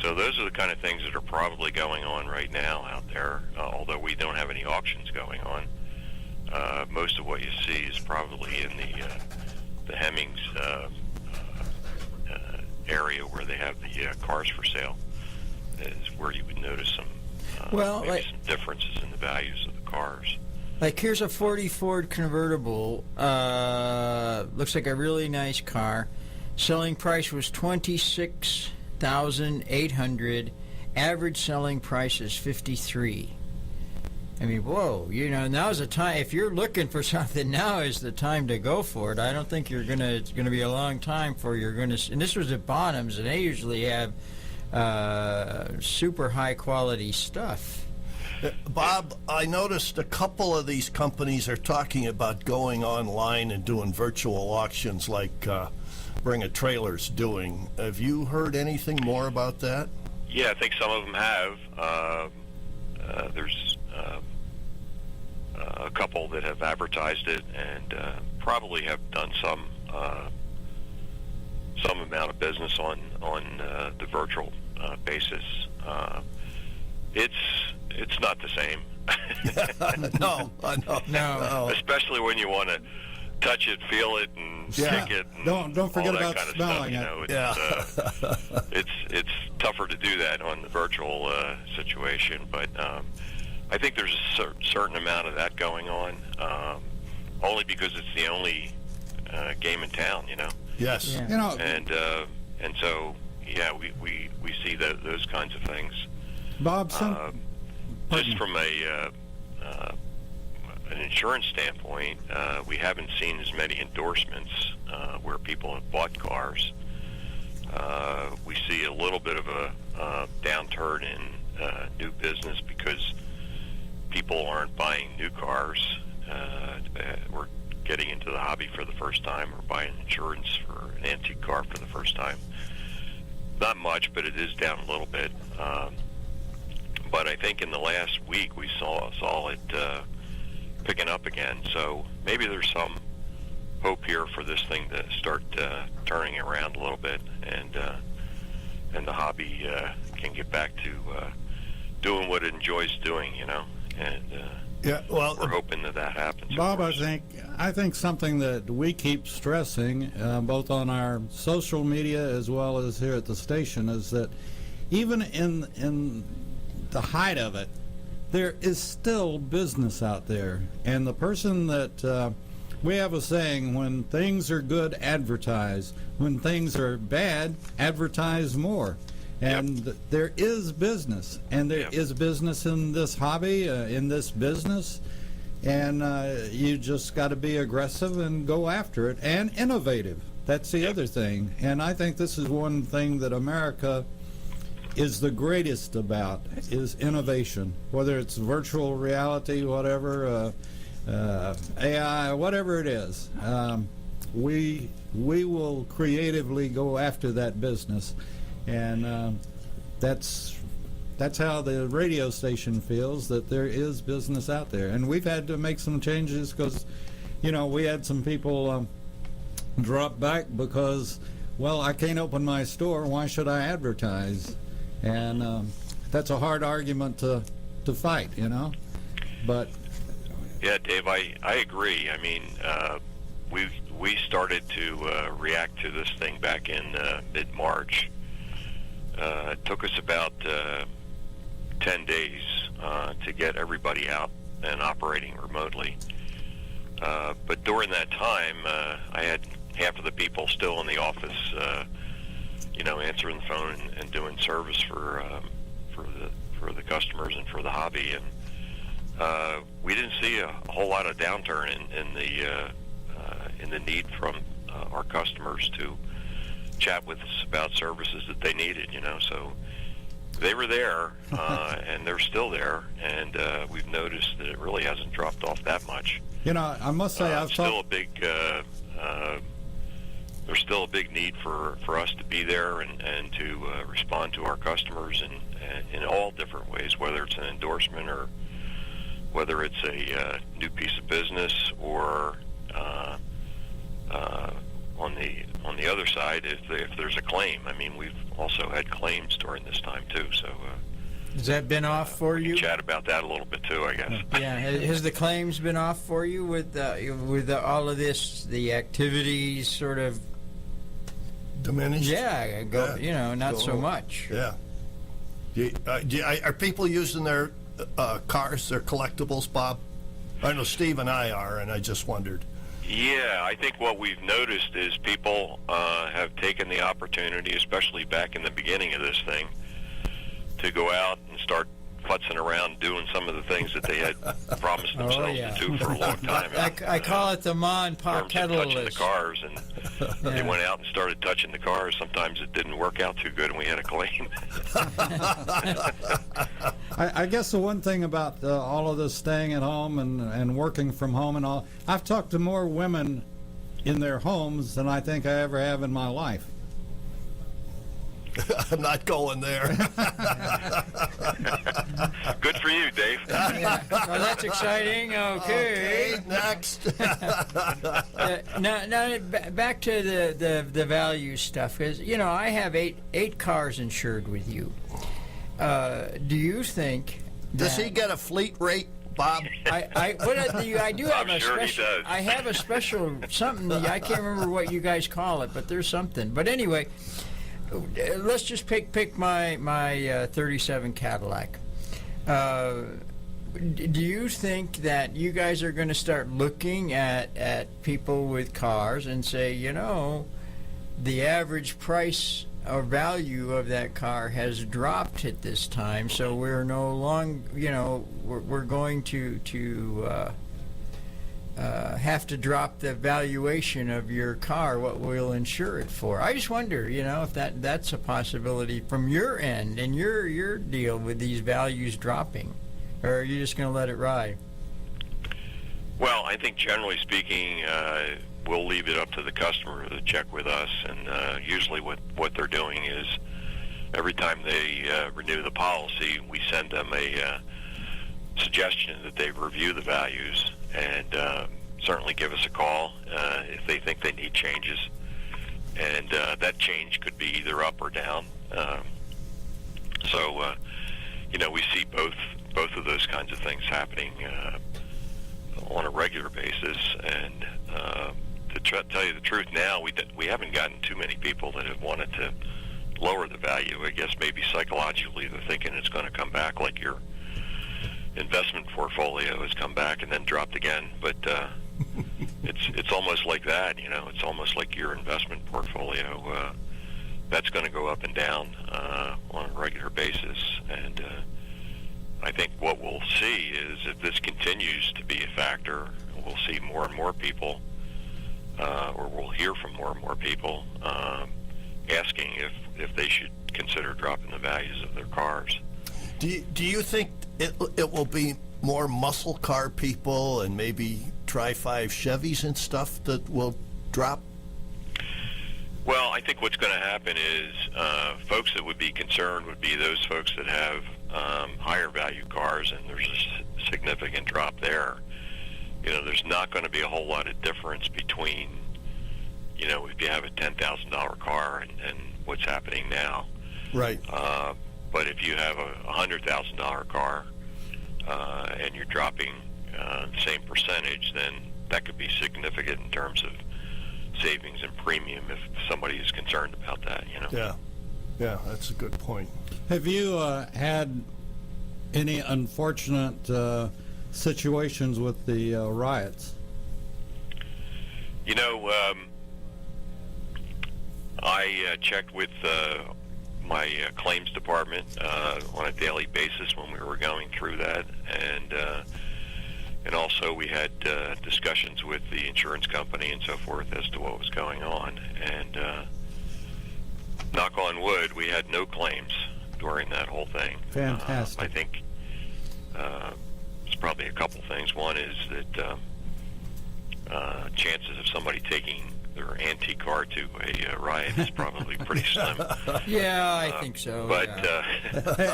So those are the kind of things that are probably going on right now out there. Although we don't have any auctions going on, most of what you see is probably in the Hemmings area where they have the cars for sale, is where you would notice some some differences in the values of the cars. Like, here's a 40 Ford convertible. Looks like a really nice car. Selling price was $26,800. Average selling price is $53,000. I mean, whoa! Now's the time. If you're looking for something, now is the time to go for it. I don't think it's gonna be a long time for you're gonna. And this was at Bonhams, and they usually have super high quality stuff. Bob, I noticed a couple of these companies are talking about going online and doing virtual auctions like Bring a Trailer's doing. Have you heard anything more about that? Yeah, I think some of them have. There's a couple that have advertised it and probably have done some amount of business on the virtual basis. It's not the same. No. Especially when you want to touch it, feel it, and stick it. And don't forget all that about kind of smelling stuff, it. It's tougher to do that on the virtual situation, but I think there's a certain amount of that going on, only because it's the only game in town, Yes. Yeah. And so we see those kinds of things. Bob, just from an insurance standpoint, we haven't seen as many endorsements where people have bought cars. We see a little bit of a downturn in new business because people aren't buying new cars. We're getting into the hobby for the first time or buying insurance for an antique car for the first time. Not much, but it is down a little bit. But I think in the last week we saw it picking up again. So maybe there's some hope here for this thing to start turning around a little bit, and the hobby can get back to doing what it enjoys doing, And we're hoping that happens. Bob, I think something that we keep stressing, both on our social media as well as here at the station, is that even in the height of it, there is still business out there. And the person that we have a saying, when things are good, advertise. When things are bad, advertise more. And there is business, and there is business in this hobby, in this business, and you just got to be aggressive and go after it, and innovative. That's the other thing. And I think this is one thing that America is the greatest about, is innovation, whether it's virtual reality, whatever, AI, whatever it is. We will creatively go after that business, and that's how the radio station feels, that there is business out there. And we've had to make some changes because, we had some people drop back because, well, I can't open my store. Why should I advertise? And that's a hard argument to fight, But yeah, Dave, I agree. I mean, we started to react to this thing back in mid-March. It took us about 10 days to get everybody out and operating remotely. But during that time, I had half of the people still in the office, answering the phone and doing service for the customers and for the hobby. And we didn't see a whole lot of downturn in the need from our customers to chat with us about services that they needed. So they were there, and they're still there, and we've noticed that it really hasn't dropped off that much. I must say, there's still a big need for us to be there and to respond to our customers and in all different ways, whether it's an endorsement or whether it's a new piece of business or on the other side, if there's a claim. I mean, we've also had claims during this time too. So has that been off for you? We can chat about that a little bit too, I guess. Yeah, has the claims been off for you with all of this, the activities sort of diminished? Yeah, not so much. Yeah. Are people using their cars, their collectibles, Bob? I know Steve and I are, and I just wondered. Yeah, I think what we've noticed is people have taken the opportunity, especially back in the beginning of this thing, to go out and start futzing around doing some of the things that they had promised themselves to do for a long time. I call it the Ma and Pa kettle touching list. the cars, and they went out and started touching the cars. Sometimes it didn't work out too good, and we had a claim. I guess the one thing about all of this staying at home and working from home and all, I've talked to more women in their homes than I think I ever have in my life. I'm not going there. Good for you, Dave. Yeah. Well, that's exciting. Okay. Next. Now, back to the value stuff. Because, I have eight cars insured with you. Do you think... Does he get a fleet rate, Bob? I do have I'm a sure he special. does. I have a special something. I can't remember what you guys call it, but there's something. But anyway, let's just pick my 37 Cadillac. Do you think that you guys are going to start looking at people with cars and say, the average price or value of that car has dropped at this time, so we're no longer, we're going to have to drop the valuation of your car, what we'll insure it for. I just wonder, if that's a possibility from your end and your deal with these values dropping, or are you just going to let it ride? Well, I think generally speaking, we'll leave it up to the customer to check with us, and usually what they're doing is every time they renew the policy, we send them a suggestion that they review the values and certainly give us a call if they think they need changes. And that change could be either up or down. So we see both of those kinds of things happening on a regular basis. And to tell you the truth, now we haven't gotten too many people that have wanted to lower the value. I guess maybe psychologically they're thinking it's going to come back like your investment portfolio has come back and then dropped again. But it's almost like that, It's almost like your investment portfolio. That's going to go up and down on a regular basis. And I think what we'll see is if this continues to be a factor, we'll see more and more people, or we'll hear from more and more people asking if they should consider dropping the values of their cars. Do you think it will be more muscle car people and maybe Tri-5 Chevys and stuff that will drop? Well, I think what's going to happen is folks that would be concerned would be those folks that have higher value cars, and there's a significant drop there. There's not going to be a whole lot of difference between, if you have a $10,000 car and what's happening now. Right. But if you have a $100,000 car and you're dropping the same percentage, then that could be significant in terms of savings and premium if somebody is concerned about that. Yeah, that's a good point. Have you had any unfortunate situations with the riots? I checked with my claims department on a daily basis when we were going through that, and also we had discussions with the insurance company and so forth as to what was going on. And knock on wood, we had no claims during that whole thing. Fantastic. I think there's probably a couple things. One is that chances of somebody taking their antique car to a riot is probably pretty slim. Yeah, I think so. But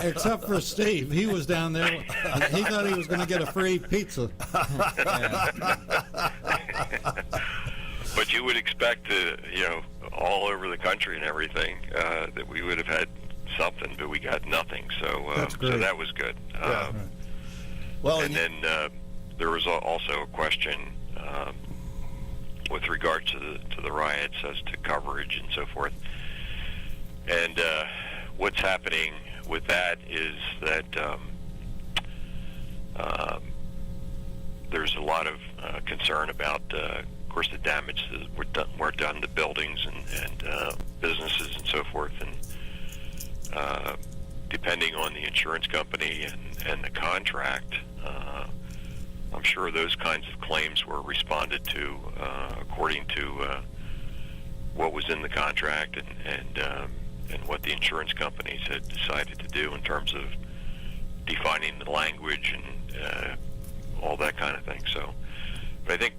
except for Steve, he was down there. He thought he was going to get a free pizza. But you would expect to, all over the country and everything, that we would have had something, but we got nothing. So that was good. Yeah. Well, and then there was also a question with regards to the riots as to coverage and so forth. And what's happening with that is that there's a lot of concern about, of course, the damage that were done to buildings and businesses and so forth. And depending on the insurance company and the contract, I'm sure those kinds of claims were responded to according to what was in the contract and what the insurance companies had decided to do in terms of defining the language and all that kind of thing. So, but I think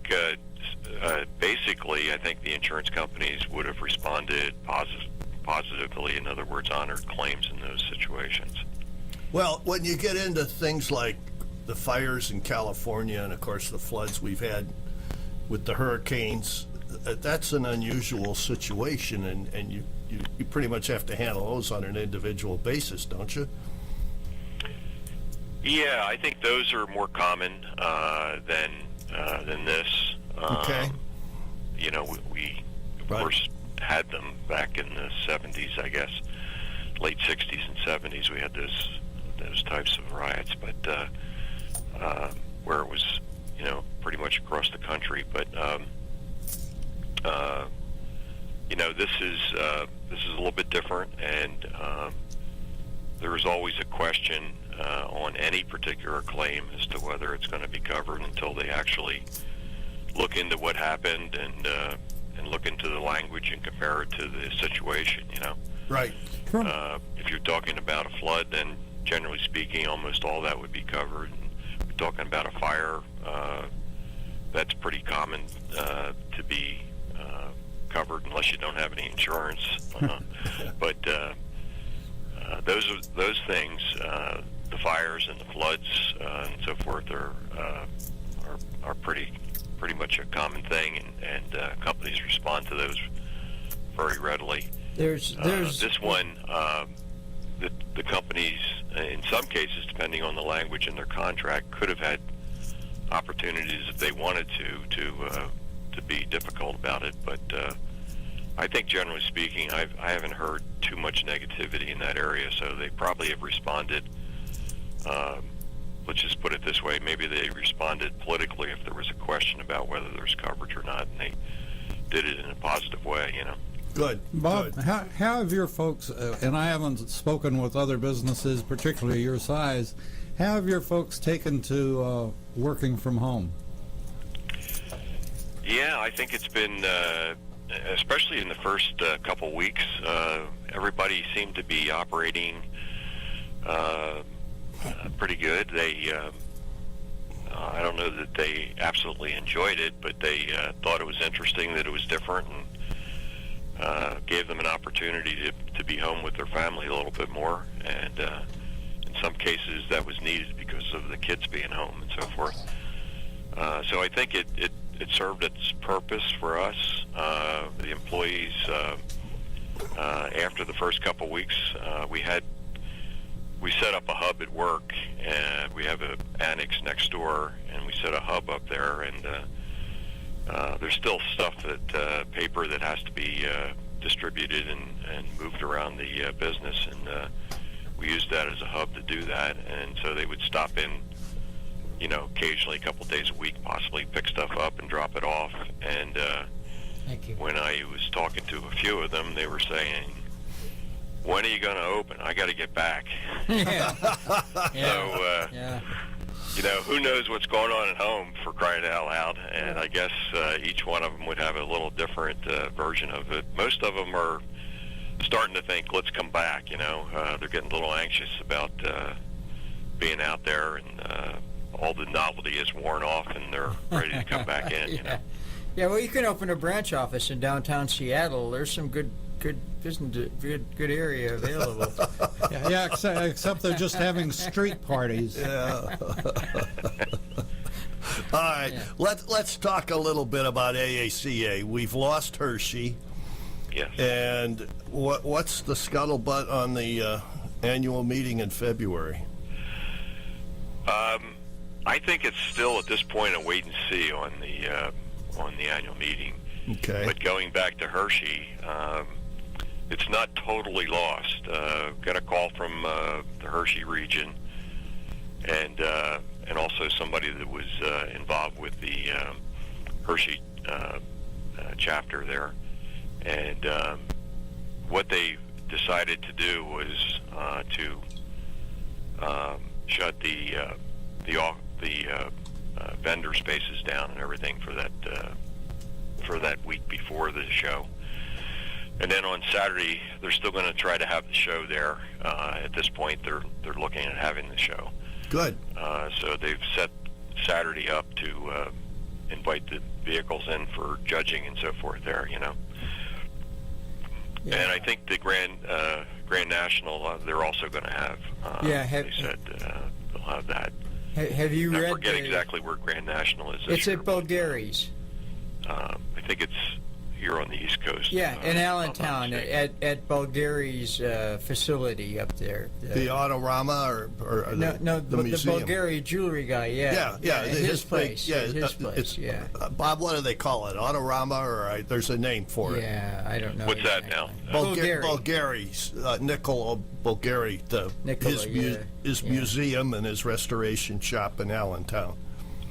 basically, I think the insurance companies would have responded positively. In other words, honored claims in those situations. Well, when you get into things like the fires in California and, of course, the floods we've had with the hurricanes, that's an unusual situation, and you pretty much have to handle those on an individual basis, don't you? Yeah, I think those are more common than this. Okay. You know, we of course had them back in the 70s, I guess, late 60s and 70s. We had those types of riots, but where it was, you know, pretty much across the country. But you know, this is a little bit different, and there is always a question on any particular claim as to whether it's going to be covered until they actually look into what happened and look into the language and compare it to the situation. You know, right? If you're talking about a flood, then generally speaking, almost all that would be covered. And if you're talking about a fire, that's pretty common to be covered unless you don't have any insurance. But those things, the fires and the floods and so forth, are pretty much a common thing, and companies respond to those very readily. There's this one. The companies, in some cases, depending on the language in their contract, could have had opportunities if they wanted to be difficult about it. But I think, generally speaking, I haven't heard too much negativity in that area. So they probably have responded. Let's just put it this way: maybe they responded politically if there was a question about whether there's coverage or not, and they did it in a positive way. You know. Good. Bob, Good. how have your folks, and I haven't spoken with other businesses, particularly your size, how have your folks taken to working from home? Yeah, I think it's been, especially in the first couple weeks, everybody seemed to be operating pretty good. They, I don't know that they absolutely enjoyed it, but they thought it was interesting, that it was different, and gave them an opportunity to be home with their family a little bit more, and in some cases that was needed because of the kids being home and so forth. So I think it served its purpose for us. The employees, after the first couple weeks, we set up a hub at work, and we have an annex next door, and we set a hub up there, and there's still stuff that paper that has to be distributed and moved around the business, and we used that as a hub to do that. And so they would stop in, you know, occasionally, a couple days a week, possibly pick stuff up and drop it off. And Thank you. when I was talking to a few of them, they were saying, "When are you going to open? I got to get back." Yeah. So, yeah. you know, who knows what's going on at home, for crying out loud. And I guess each one of them would have a little different version of it. Most of them are starting to think, let's come back, you know. They're getting a little anxious about being out there, and all the novelty is worn off, and they're ready to come back in, you know. Yeah, well, you can open a branch office in downtown Seattle. There's some good business, good area available. Yeah, except they're just having street parties. Yeah. All right, let's talk a little bit about AACA. We've lost Hershey. Yes. And what's the scuttlebutt on the annual meeting in February? I think it's still at this point a wait and see on the annual meeting. Okay. But going back to Hershey, it's not totally lost. Got a call from the Hershey region, and also somebody that was involved with the Hershey chapter there. And what they decided to do was to shut the vendor spaces down and everything for that week before the show. And then on Saturday, they're still going to try to have the show there. At this point, they're looking at having the show. Good. So they've set Saturday up to invite the vehicles in for judging and so forth there, you know. Yeah. And I think the Grand National, they're also going to have. They said they'll have that. Have you read? I forget exactly where Grand National is. It's at Bulgari's. I think it's here on the East Coast. Yeah, in Allentown, at Bulgari's facility up there. The Autorama or the museum? The Bulgari jewelry guy. Yeah, his place. His place. Bob, what do they call it? Autorama, or there's a name for it? Yeah, I don't know. What's that now? Bulgari's Nicola Bulgari, his museum and his restoration shop in Allentown.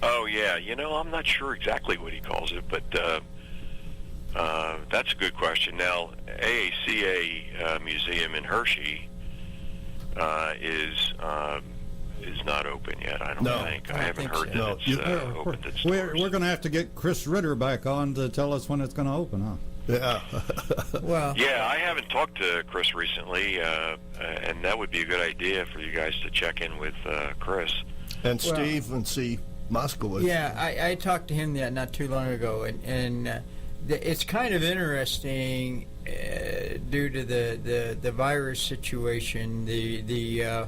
Oh yeah, you know, I'm not sure exactly what he calls it, but that's a good question. Now, AACA Museum in Hershey is not open yet. I don't think. I haven't heard that it's opened its doors. We're going to have to get Chris Ritter back on to tell us when it's going to open, huh? Yeah. Well. Yeah, I haven't talked to Chris recently, and that would be a good idea for you guys to check in with Chris and Steve and see Moskowitz. Yeah, I talked to him not too long ago, and it's kind of interesting due to the virus situation. The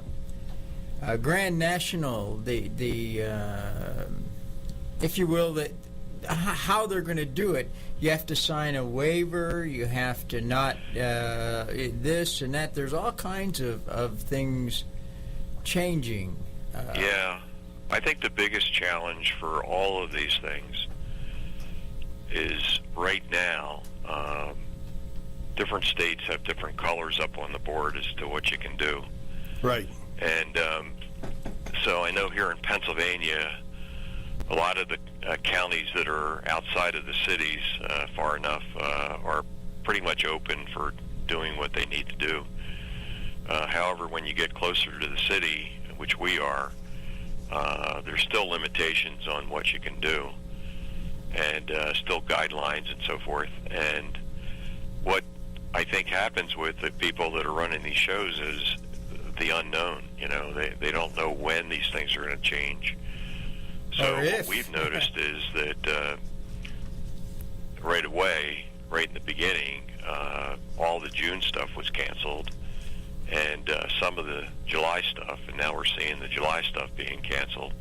Grand National, if you will, how they're going to do it. You have to sign a waiver. You have to not this and that. There's all kinds of things changing. Yeah, I think the biggest challenge for all of these things is right now, different states have different colors up on the board as to what you can do. Right. And so I know here in Pennsylvania, a lot of the counties that are outside of the cities far enough are pretty much open for doing what they need to do. However, when you get closer to the city, which we are, there's still limitations on what you can do, and still guidelines and so forth. And what I think happens with the people that are running these shows is the unknown. You know, they don't know when these things are going to change. So what we've noticed is that right away, right in the beginning, all the June stuff was canceled, and some of the July stuff, and now we're seeing the July stuff being canceled.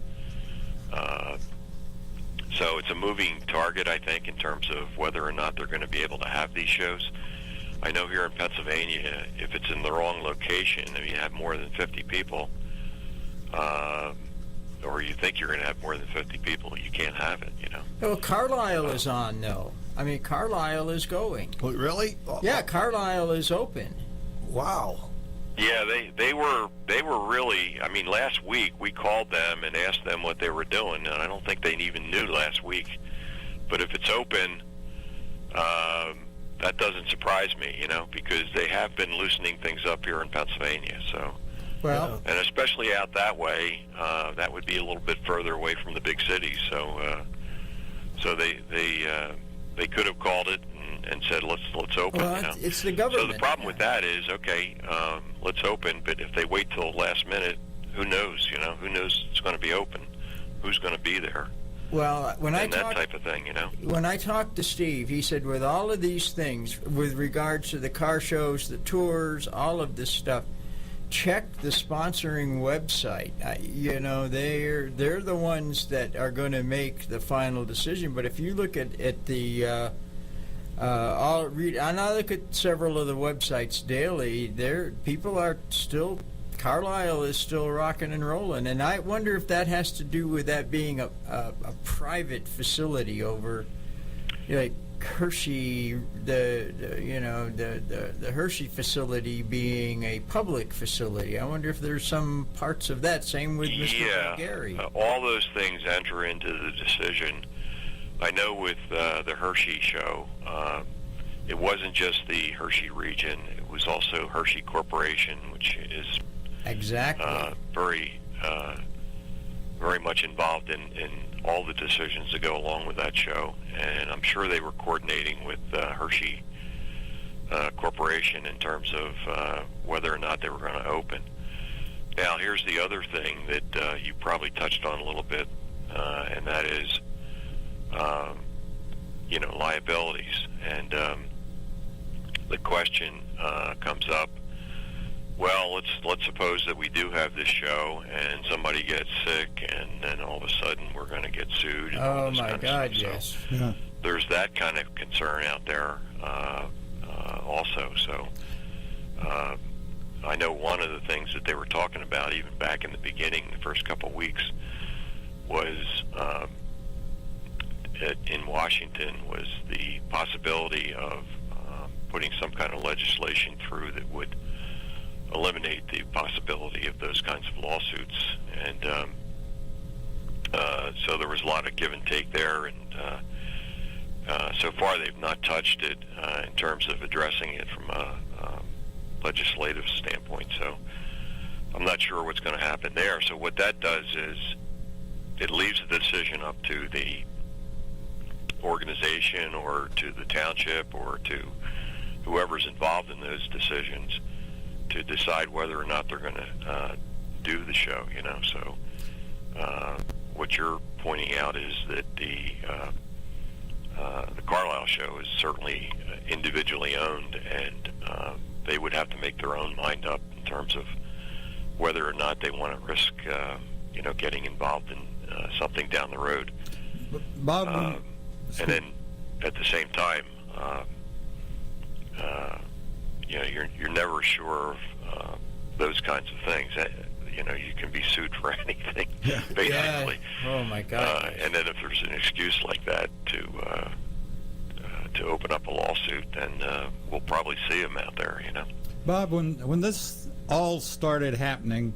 So it's a moving target, I think, in terms of whether or not they're going to be able to have these shows. I know here in Pennsylvania, if it's in the wrong location and you have more than 50 people, or you think you're going to have more than 50 people, you can't have it, you know. Well, Carlisle is on, though. I mean, Carlisle is going. Oh, really? Yeah, Carlisle is open. Wow. Yeah, they were really, I mean, last week we called them and asked them what they were doing, and I don't think they even knew last week. But if it's open, that doesn't surprise me, you know, because they have been loosening things up here in Pennsylvania, so. Well, and especially out that way, that would be a little bit further away from the big cities. So, so they could have called it and said let's open. Well, you know? It's the government. So the problem with that is, okay, let's open, but if they wait till the last minute, who knows? You know, who knows it's going to be open? Who's going to be there? Well, that type of thing, you know. When I talked to Steve, he said with all of these things, with regards to the car shows, the tours, all of this stuff, check the sponsoring website. You know, they're the ones that are going to make the final decision. But if you look at the I look at several of the websites daily. People are still. Carlisle is still rocking and rolling, and I wonder if that has to do with that being a private facility over, like, Hershey, the Hershey facility being a public facility. I wonder if there's some parts of that. Same with Mr. Gary. All those things enter into the decision. I know with the Hershey show, it wasn't just the Hershey region. It was also Hershey Corporation, which is very much involved in all the decisions that go along with that show. And I'm sure they were coordinating with Hershey Corporation in terms of whether or not they were going to open. Now, here's the other thing that you probably touched on a little bit, and that is, liabilities. And the question comes up, well, let's suppose that we do have this show and somebody gets sick, and then all of a sudden we're going to get sued. And oh my God, yes. So yeah. There's that kind of concern out there also. So I know one of the things that they were talking about even back in the beginning, the first couple of weeks, was in Washington was the possibility of putting some kind of legislation through that would eliminate the possibility of those kinds of lawsuits. And so there was a lot of give and take there, and so far they've not touched it in terms of addressing it from a legislative standpoint. So I'm not sure what's going to happen there. So what that does is it leaves the decision up to the organization or to the township or to whoever's involved in those decisions to decide whether or not they're going to do the show, So what you're pointing out is that the Carlisle show is certainly individually owned, and they would have to make their own mind up in terms of whether or not they want to risk, getting involved in something down the road. Bob, and then at the same time, you're never sure of those kinds of things. You can be sued for anything, basically. Yeah. Oh my God! And then if there's an excuse like that to open up a lawsuit, then we'll probably see them out there. Bob, when this all started happening,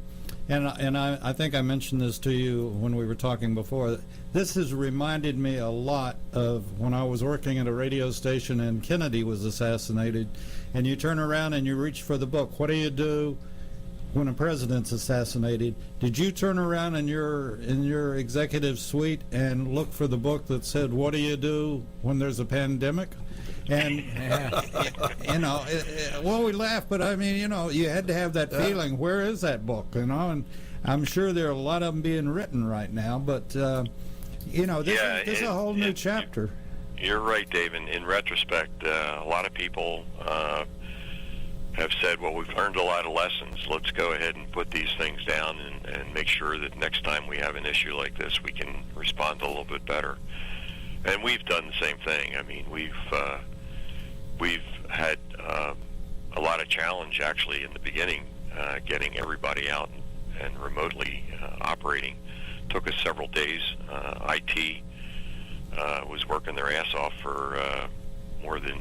and I think I mentioned this to you when we were talking before, this has reminded me a lot of when I was working at a radio station and Kennedy was assassinated, and you turn around and you reach for the book. What do you do when a president's assassinated? Did you turn around in your executive suite and look for the book that said, what do you do when there's a pandemic? And, well, we laugh, but I mean, you had to have that feeling. Where is that book? And I'm sure there are a lot of them being written right now, but, this is a whole new chapter. You're right, Dave. In retrospect, a lot of people have said, well, we've learned a lot of lessons. Let's go ahead and put these things down and make sure that next time we have an issue like this, we can respond a little bit better. And we've done the same thing. I mean, we've had a lot of challenge, actually, in the beginning, getting everybody out and remotely operating. Took us several days. IT was working their ass off for more than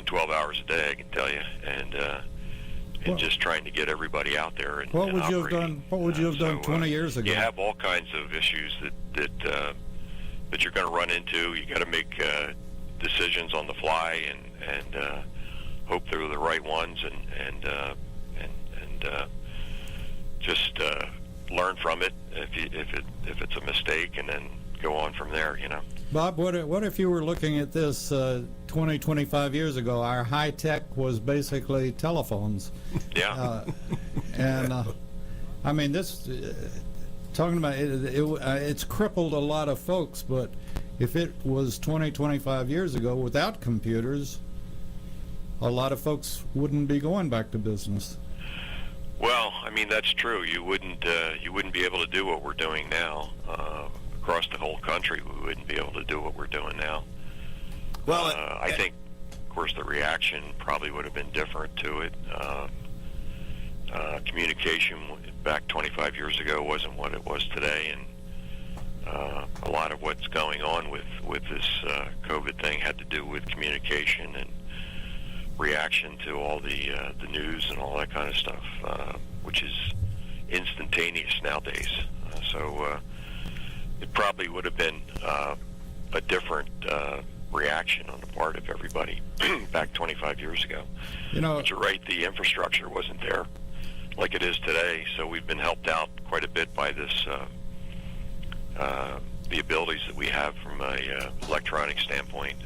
12 hours a day, I can tell you, and just trying to get everybody out there and what would you have operating. done? What would you have done 20 years ago? You have all kinds of issues that you're going to run into. You got to make decisions on the fly and hope they're the right ones, and just learn from it if it's a mistake, and then go on from there. Bob, what if you were looking at this 20, 25 years ago? Our high tech was basically telephones. Yeah. I mean, this talking about it's crippled a lot of folks. But if it was 20, 25 years ago without computers, a lot of folks wouldn't be going back to business. Well, I mean, that's true. You wouldn't be able to do what we're doing now. Across the whole country, we wouldn't be able to do what we're doing now. Well, I think, of course, the reaction probably would have been different to it. Communication back 25 years ago wasn't what it was today, and a lot of what's going on with this COVID thing had to do with communication and reaction to all the news and all that kind of stuff, which is instantaneous nowadays. So it probably would have been a different reaction on the part of everybody back 25 years ago. But you're right, the infrastructure wasn't there like it is today, so we've been helped out quite a bit by this, the abilities that we have from a electronic standpoint.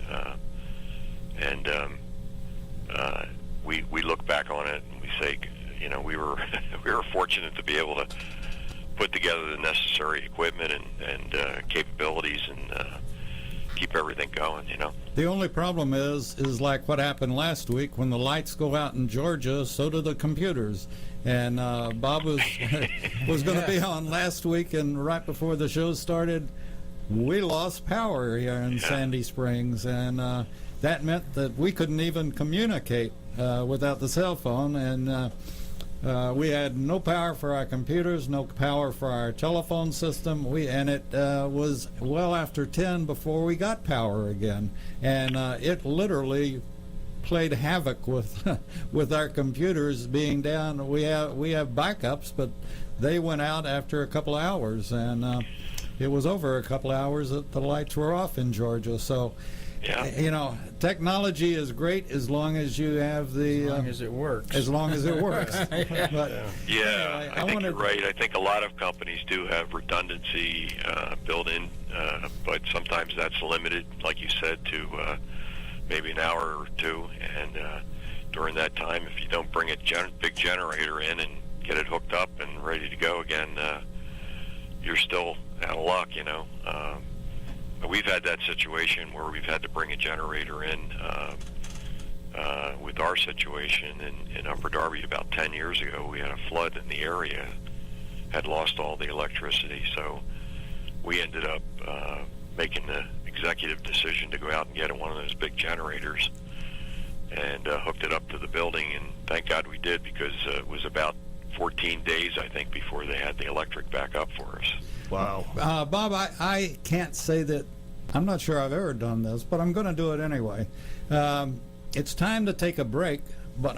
And we look back on it and we say, we were fortunate to be able to put together the necessary equipment and capabilities and keep everything going. The only problem is like what happened last week. When the lights go out in Georgia, so do the computers. And Bob was going to be on last week, and right before the show started, we lost power here in Sandy Springs, and that meant that we couldn't even communicate without the cell phone, and we had no power for our computers, no power for our telephone system. And it was well after 10 before we got power again, and it literally played havoc with our computers being down. We have backups, but they went out after a couple of hours, and it was over a couple of hours that the lights were off in Georgia. So, technology is great as long as you have the... As long as it works. As long as it works. But, anyway, I think you're right. I think a lot of companies do have redundancy built in, but sometimes that's limited, like you said, to maybe an hour or two. And during that time, if you don't bring a big generator in and get it hooked up and ready to go again, you're still out of luck, We've had that situation where we've had to bring a generator in with our situation in Upper Darby about 10 years ago. We had a flood in the area, had lost all the electricity, so we ended up making the executive decision to go out and get one of those big generators and hooked it up to the building, and thank God we did, because it was about 14 days, I think, before they had the electric back up for us. Wow. Bob, I can't say that, I'm not sure I've ever done this, but I'm going to do it anyway. It's time to take a break, but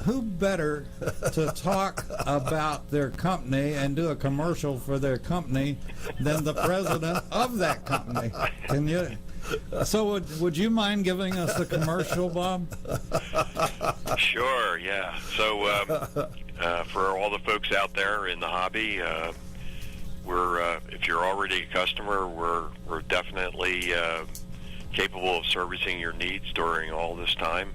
who better to talk about their company and do a commercial for their company than the president of that company? Can you? So would you mind giving us the commercial, Bob? Sure, yeah. So for all the folks out there in the hobby, if you're already a customer, we're definitely capable of servicing your needs during all this time.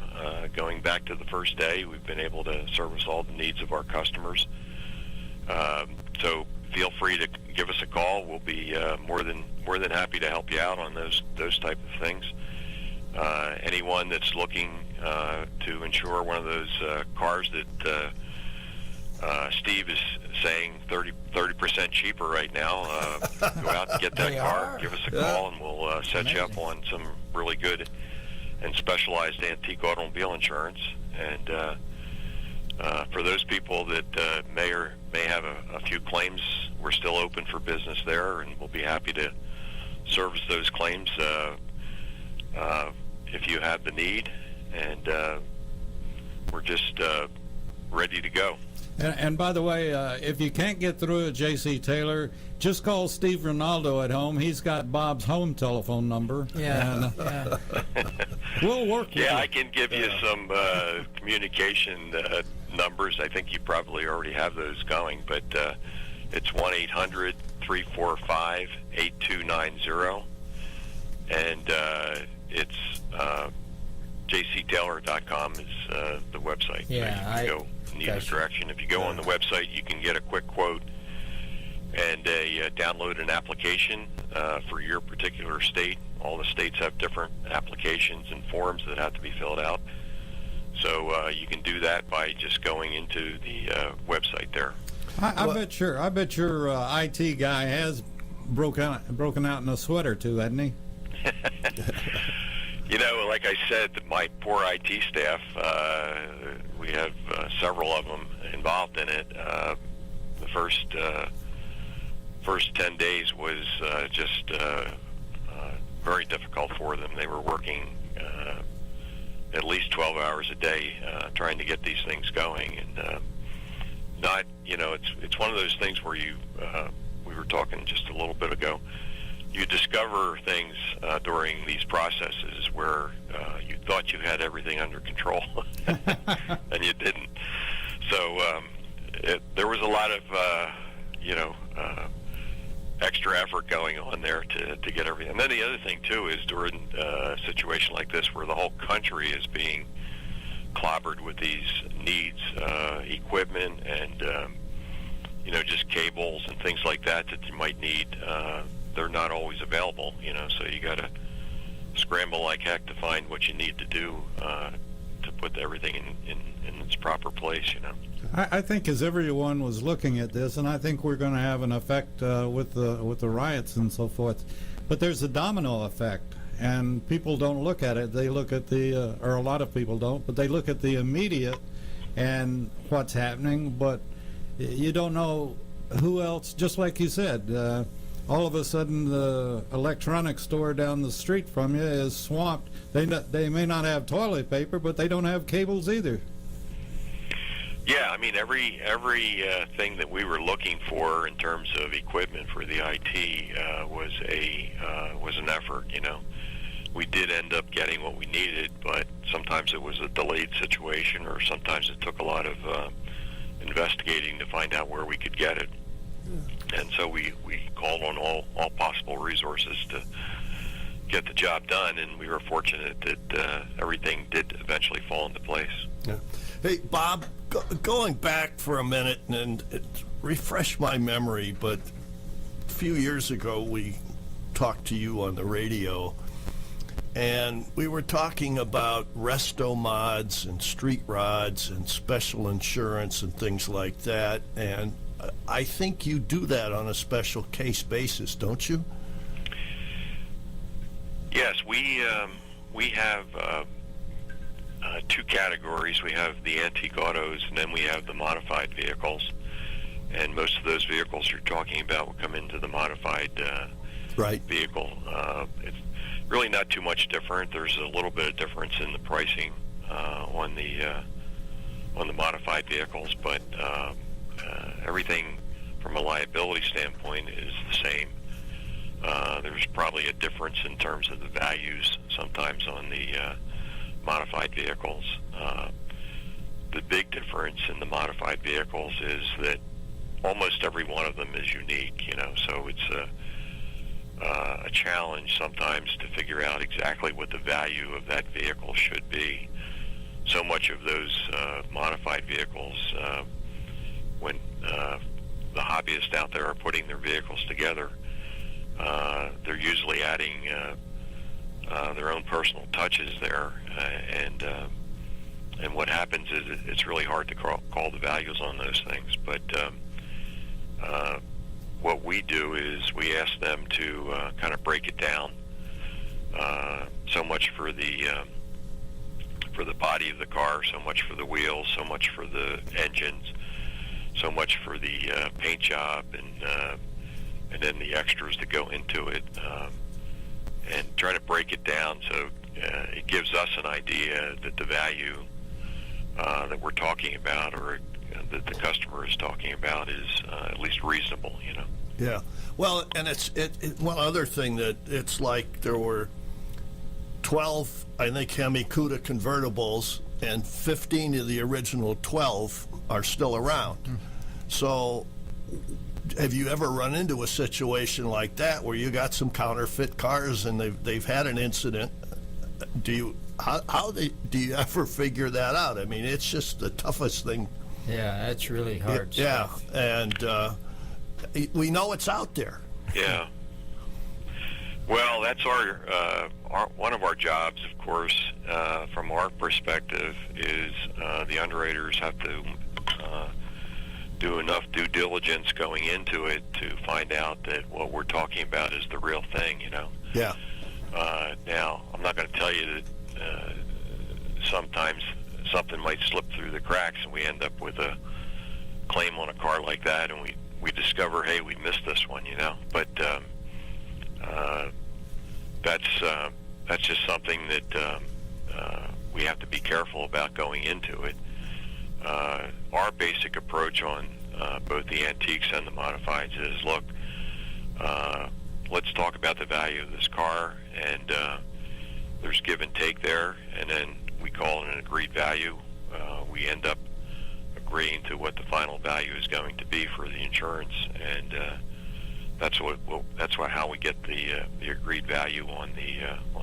Going back to the first day, we've been able to service all the needs of our customers. So feel free to give us a call. We'll be more than happy to help you out on those type of things. Anyone that's looking to insure one of those cars that Steve is saying 30% cheaper right now, go out and get that car. Give us a call, and we'll set you up on some really good and specialized antique automobile insurance. And for those people that may have a few claims, we're still open for business there, and we'll be happy to service those claims if you have the need. And we're just ready to go. And by the way, if you can't get through to J.C. Taylor, just call Steve Ronaldo at home. He's got Bob's home telephone number. Yeah. We'll work with you. I can give you some communication numbers. I think you probably already have those going, but it's 1-800-345-8290, and it's jctaylor.com is the website. Yeah, you can go in either direction. If you go on the website, you can get a quick quote and download an application for your particular state. All the states have different applications and forms that have to be filled out. So you can do that by just going into the website there. I bet your IT guy has broken out in a sweat or two, hasn't he? Like I said, my poor IT staff, we have several of them involved in it. The first first 10 days was just very difficult for them. They were working at least 12 hours a day trying to get these things going, and not, it's one of those things where we were talking just a little bit ago, you discover things during these processes where you thought you had everything under control and you didn't. So there was a lot of extra effort going on there to get everything. And then the other thing too is during a situation like this where the whole country is being clobbered with these needs, equipment and just cables and things like that you might need, they're not always available, so you got to scramble like heck to find what you need to do to put everything in its proper place, I think as everyone was looking at this, and I think we're going to have an effect with the riots and so forth, but there's a domino effect, and people don't look at it. They look at or a lot of people don't, but they look at the immediate and what's happening, but you don't know who else, just like you said, all of a sudden the electronics store down the street from you is swamped. They may not have toilet paper, but they don't have cables either. Yeah, I mean, every thing that we were looking for in terms of equipment for the IT was an effort. We did end up getting what we needed, but sometimes it was a delayed situation, or sometimes it took a lot of investigating to find out where we could get it. And so we called on all possible resources to get the job done, and we were fortunate that everything did eventually fall into place. Yeah. Hey, Bob, going back for a minute and refresh my memory, but a few years ago we talked to you on the radio, and we were talking about resto mods and street rods and special insurance and things like that, and I think you do that on a special case basis, don't you? Yes, we have two categories. We have the antique autos, and then we have the modified vehicles. And most of those vehicles you're talking about will come into the modified vehicle. It's really not too much different. There's a little bit of difference in the pricing on the modified vehicles, but everything from a liability standpoint is the same. There's probably a difference in terms of the values sometimes on the modified vehicles. The big difference in the modified vehicles is that almost every one of them is unique, so it's a challenge sometimes to figure out exactly what the value of that vehicle should be. So much of those modified vehicles, when the hobbyists out there are putting their vehicles together, they're usually adding their own personal touches there, and what happens is it's really hard to call the values on those things. But what we do is we ask them to kind of break it down. So much for the body of the car, so much for the wheels, so much for the engines, so much for the paint job, and then the extras that go into it, and try to break it down so it gives us an idea that the value that we're talking about, or that the customer is talking about, is at least reasonable, Yeah. Well, and it's one other thing that it's like there were 12, I think, Hemi Cuda convertibles, and 15 of the original 12 are still around. So have you ever run into a situation like that where you got some counterfeit cars and they've had an incident? Do you you ever figure that out? I mean, it's just the toughest thing. Yeah, that's really hard stuff. Yeah, and we know it's out there. Yeah. Well, that's our one of our jobs, of course, from our perspective, is the underwriters have to do enough due diligence going into it to find out that what we're talking about is the real thing, Yeah. Now, I'm not going to tell you that sometimes something might slip through the cracks and we end up with a claim on a car like that, and we we discover, hey, we missed this one, But that's just something that we have to be careful about going into it. Our basic approach on both the antiques and the modifieds is, look, let's talk about the value of this car, and there's give and take there, and then we call it an agreed value. We end up agreeing to what the final value is going to be for the insurance, and that's how we get the agreed value on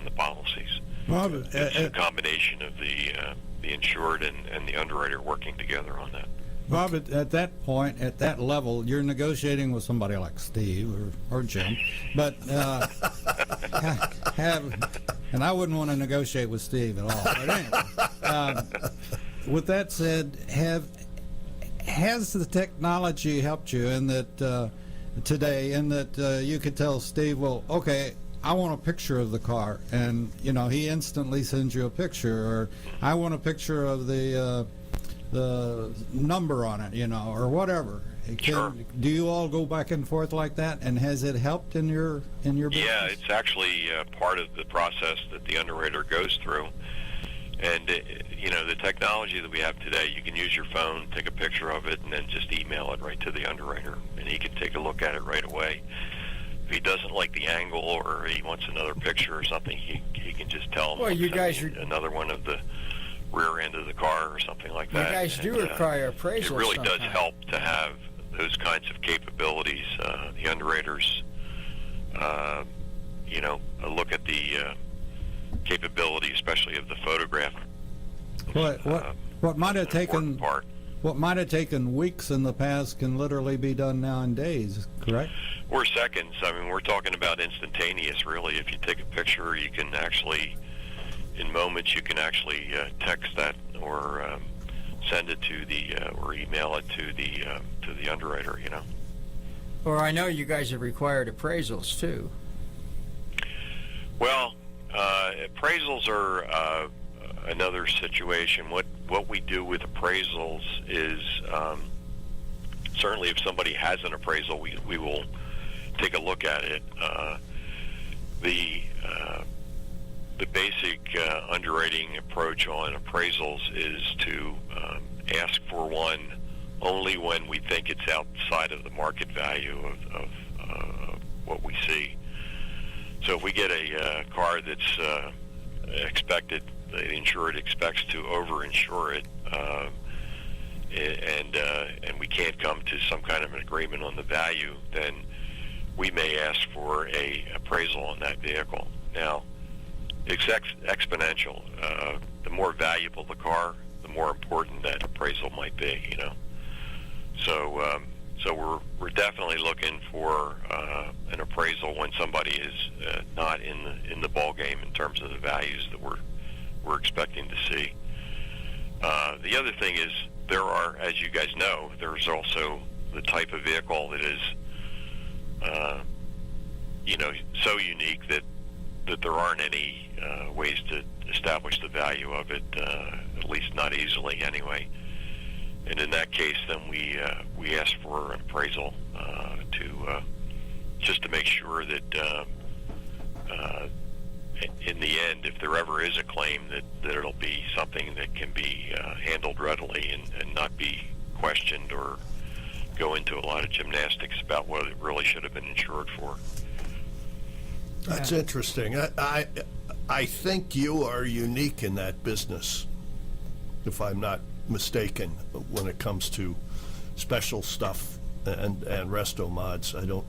the policies. Well, it's a combination of the insured and the underwriter working together on that. Bob, at that point, at that level, you're negotiating with somebody like Steve or Jim, but and I wouldn't want to negotiate with Steve at all. But anyway, with that said, has the technology helped you in that today, in that you could tell Steve, well, okay, I want a picture of the car, and he instantly sends you a picture, or I want a picture of the number on it, or whatever. Sure. Do you all go back and forth like that, and has it helped in your business? Yeah, it's actually part of the process that the underwriter goes through. And the technology that we have today, you can use your phone, take a picture of it, and then just email it right to the underwriter, and he can take a look at it right away. If he doesn't like the angle, or he wants another picture or something, he can just tell him. Well, you guys are another one of the rear end of the car or something like that. You guys do require appraisals. It really sometimes. does help to have those kinds of capabilities. The underwriters, look at the capability, especially of the photograph. What might have taken weeks in the past can literally be done now in days, correct? Or seconds. I mean, we're talking about instantaneous, really. If you take a picture, you can actually, in moments, you can actually text that or send it to or email it to the underwriter. Or I know you guys have required appraisals too. Well, appraisals are another situation. What we do with appraisals is certainly if somebody has an appraisal, we will take a look at it. The basic underwriting approach on appraisals is to ask for one only when we think it's outside of the market value of what we see. So if we get a car that's expected, the insured expects to over-insure it, and we can't come to some kind of an agreement on the value, then we may ask for a appraisal on that vehicle. Now, it's exponential. The more valuable the car, the more important that appraisal might be. So we're definitely looking for an appraisal when somebody is not in the ball game in terms of the values that we're expecting to see. The other thing is there are, as you guys know, there's also the type of vehicle that is so unique that there aren't any ways to establish the value of it, at least not easily anyway. And in that case, then we ask for an appraisal to just to make sure that in the end, if there ever is a claim, that it'll be something that can be handled readily and not be questioned or go into a lot of gymnastics about what it really should have been insured for. That's interesting. I think you are unique in that business, if I'm not mistaken, when it comes to special stuff and resto mods. I don't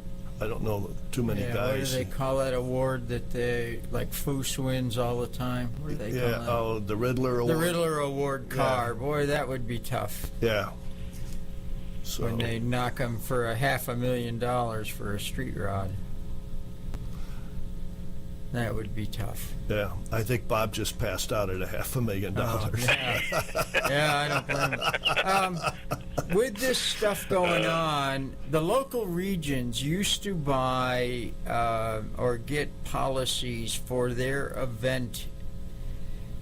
know too many guys. What do they call that award that they, like Foose wins all the time? What do they call that? Oh, the Riddler Award. The Riddler Award car. Yeah. Boy, that would be tough. Yeah. So when they knock them for $500,000 for a street rod. That would be tough. Yeah, I think Bob just passed out at $500,000. Oh, yeah, I don't blame him. With this stuff going on, the local regions used to buy or get policies for their event,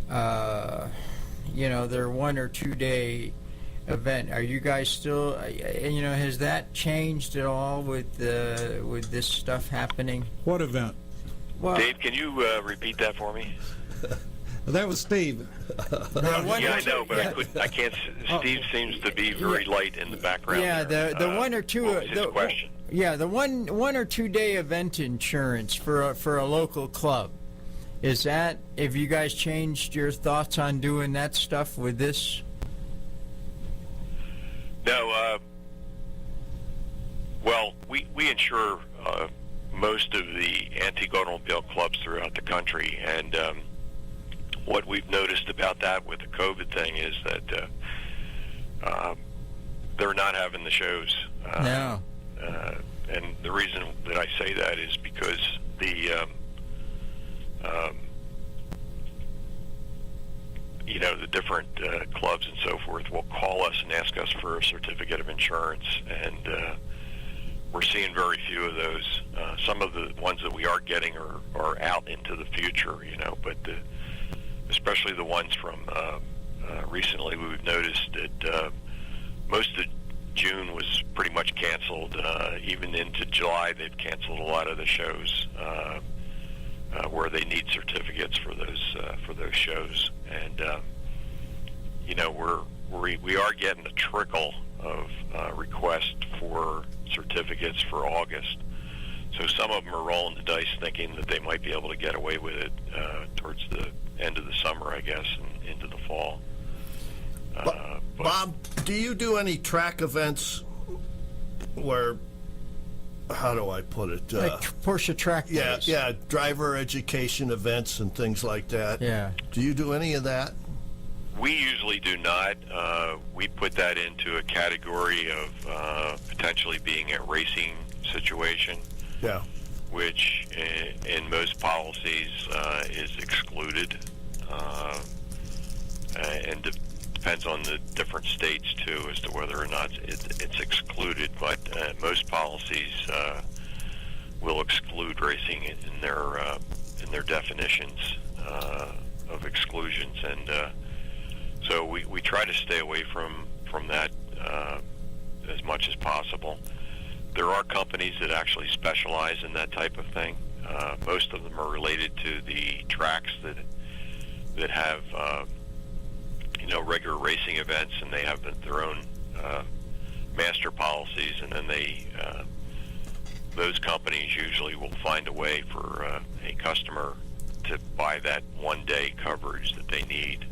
their 1 or 2 day event. Are you guys still, has that changed at all with this stuff happening? What event? Well, Dave, can you repeat that for me? That was Steve. Yeah, I know, but I can't. Steve seems to be very light in the background. Yeah, there. the 1 or 2. What was his question? Yeah, the one or 2 day event insurance for a local club. Is that, have you guys changed your thoughts on doing that stuff with this? No. Well, we insure most of the antique automobile clubs throughout the country, and what we've noticed about that with the COVID thing is that they're not having the shows. No. And the reason that I say that is because the different clubs and so forth will call us and ask us for a certificate of insurance, and we're seeing very few of those. Some of the ones that we are getting are out into the future, but especially the ones from recently, we've noticed that most of June was pretty much canceled. Even into July, they've canceled a lot of the shows where they need certificates for those shows, and we are getting a trickle of requests for certificates for August. So some of them are rolling the dice, thinking that they might be able to get away with it towards the end of the summer, I guess, and into the fall. Bob, do you do any track events where, how do I put it? Like Porsche track days. Yeah, driver education events and things like that. Yeah. Do you do any of that? We usually do not. We put that into a category of potentially being a racing situation. Yeah. Which in most policies is excluded, and depends on the different states too as to whether or not it's excluded. But most policies will exclude racing in their definitions of exclusions, and so we try to stay away from that as much as possible. There are companies that actually specialize in that type of thing. Most of them are related to the tracks that have regular racing events, and they have their own master policies, and then those companies usually will find a way for a customer to buy that one-day coverage that they need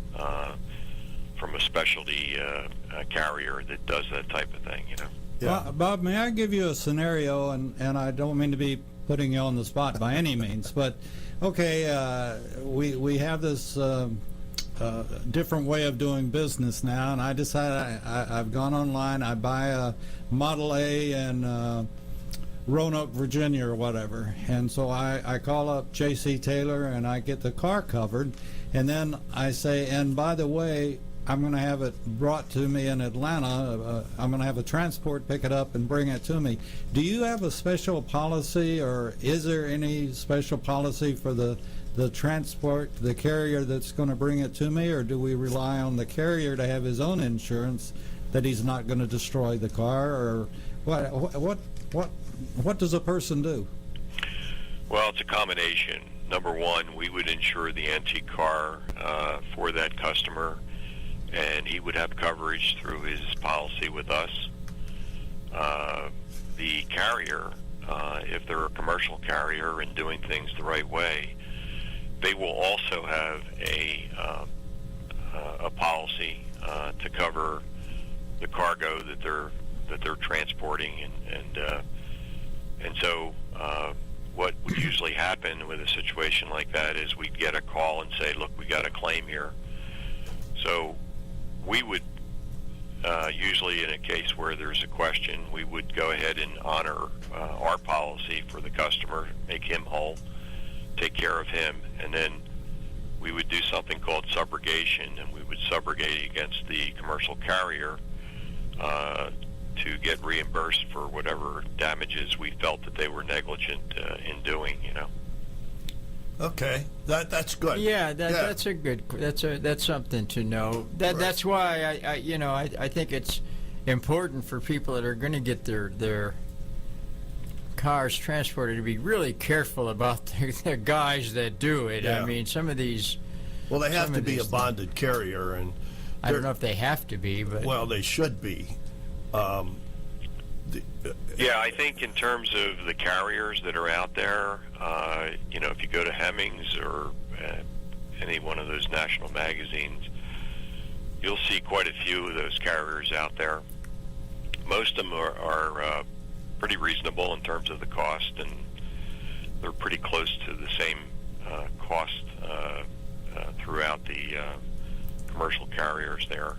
from a specialty carrier that does that type of thing. Yeah. Bob, may I give you a scenario, and I don't mean to be putting you on the spot by any means, but okay, we have this different way of doing business now, and I decided I've gone online, I buy a Model A in Roanoke, Virginia or whatever, and so I call up J.C. Taylor and I get the car covered, and then I say, and by the way, I'm going to have it brought to me in Atlanta. I'm going to have a transport pick it up and bring it to me. Do you have a special policy, or is there any special policy for the transport, the carrier that's going to bring it to me, or do we rely on the carrier to have his own insurance that he's not going to destroy the car, or what does a person do? Well, it's a combination. Number one, we would insure the antique car for that customer, and he would have coverage through his policy with us. The carrier, if they're a commercial carrier and doing things the right way, they will also have a policy to cover the cargo that they're transporting, and so what would usually happen with a situation like that is we'd get a call and say, look, we got a claim here. So we would usually, in a case where there's a question, we would go ahead and honor our policy for the customer, make him whole, take care of him, and then we would do something called subrogation, and we would subrogate against the commercial carrier to get reimbursed for whatever damages we felt that they were negligent in doing, Okay, that's good. Yeah, that's a good. That's something to know. That's why I think it's important for people that are going to get their cars transported to be really careful about the guys that do it. Yeah. I mean, some of these. Well, they have to be a bonded carrier, and I don't know if they have to be, but well, they should be. Yeah, I think in terms of the carriers that are out there, if you go to Hemmings or any one of those national magazines, you'll see quite a few of those carriers out there. Most of them are pretty reasonable in terms of the cost, and they're pretty close to the same cost throughout the commercial carriers there.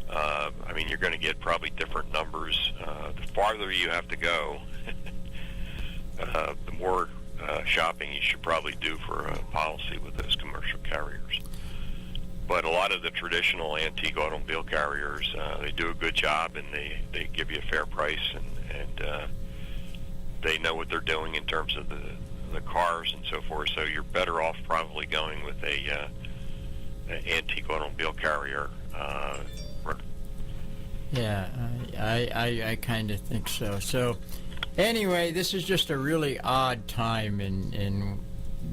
I mean, you're going to get probably different numbers. The farther you have to go, the more shopping you should probably do for a policy with those commercial carriers. But a lot of the traditional antique automobile carriers, they do a good job, and they give you a fair price, and they know what they're doing in terms of the cars and so forth. So you're better off probably going with an antique automobile carrier. Yeah, I kind of think so. So, anyway, this is just a really odd time in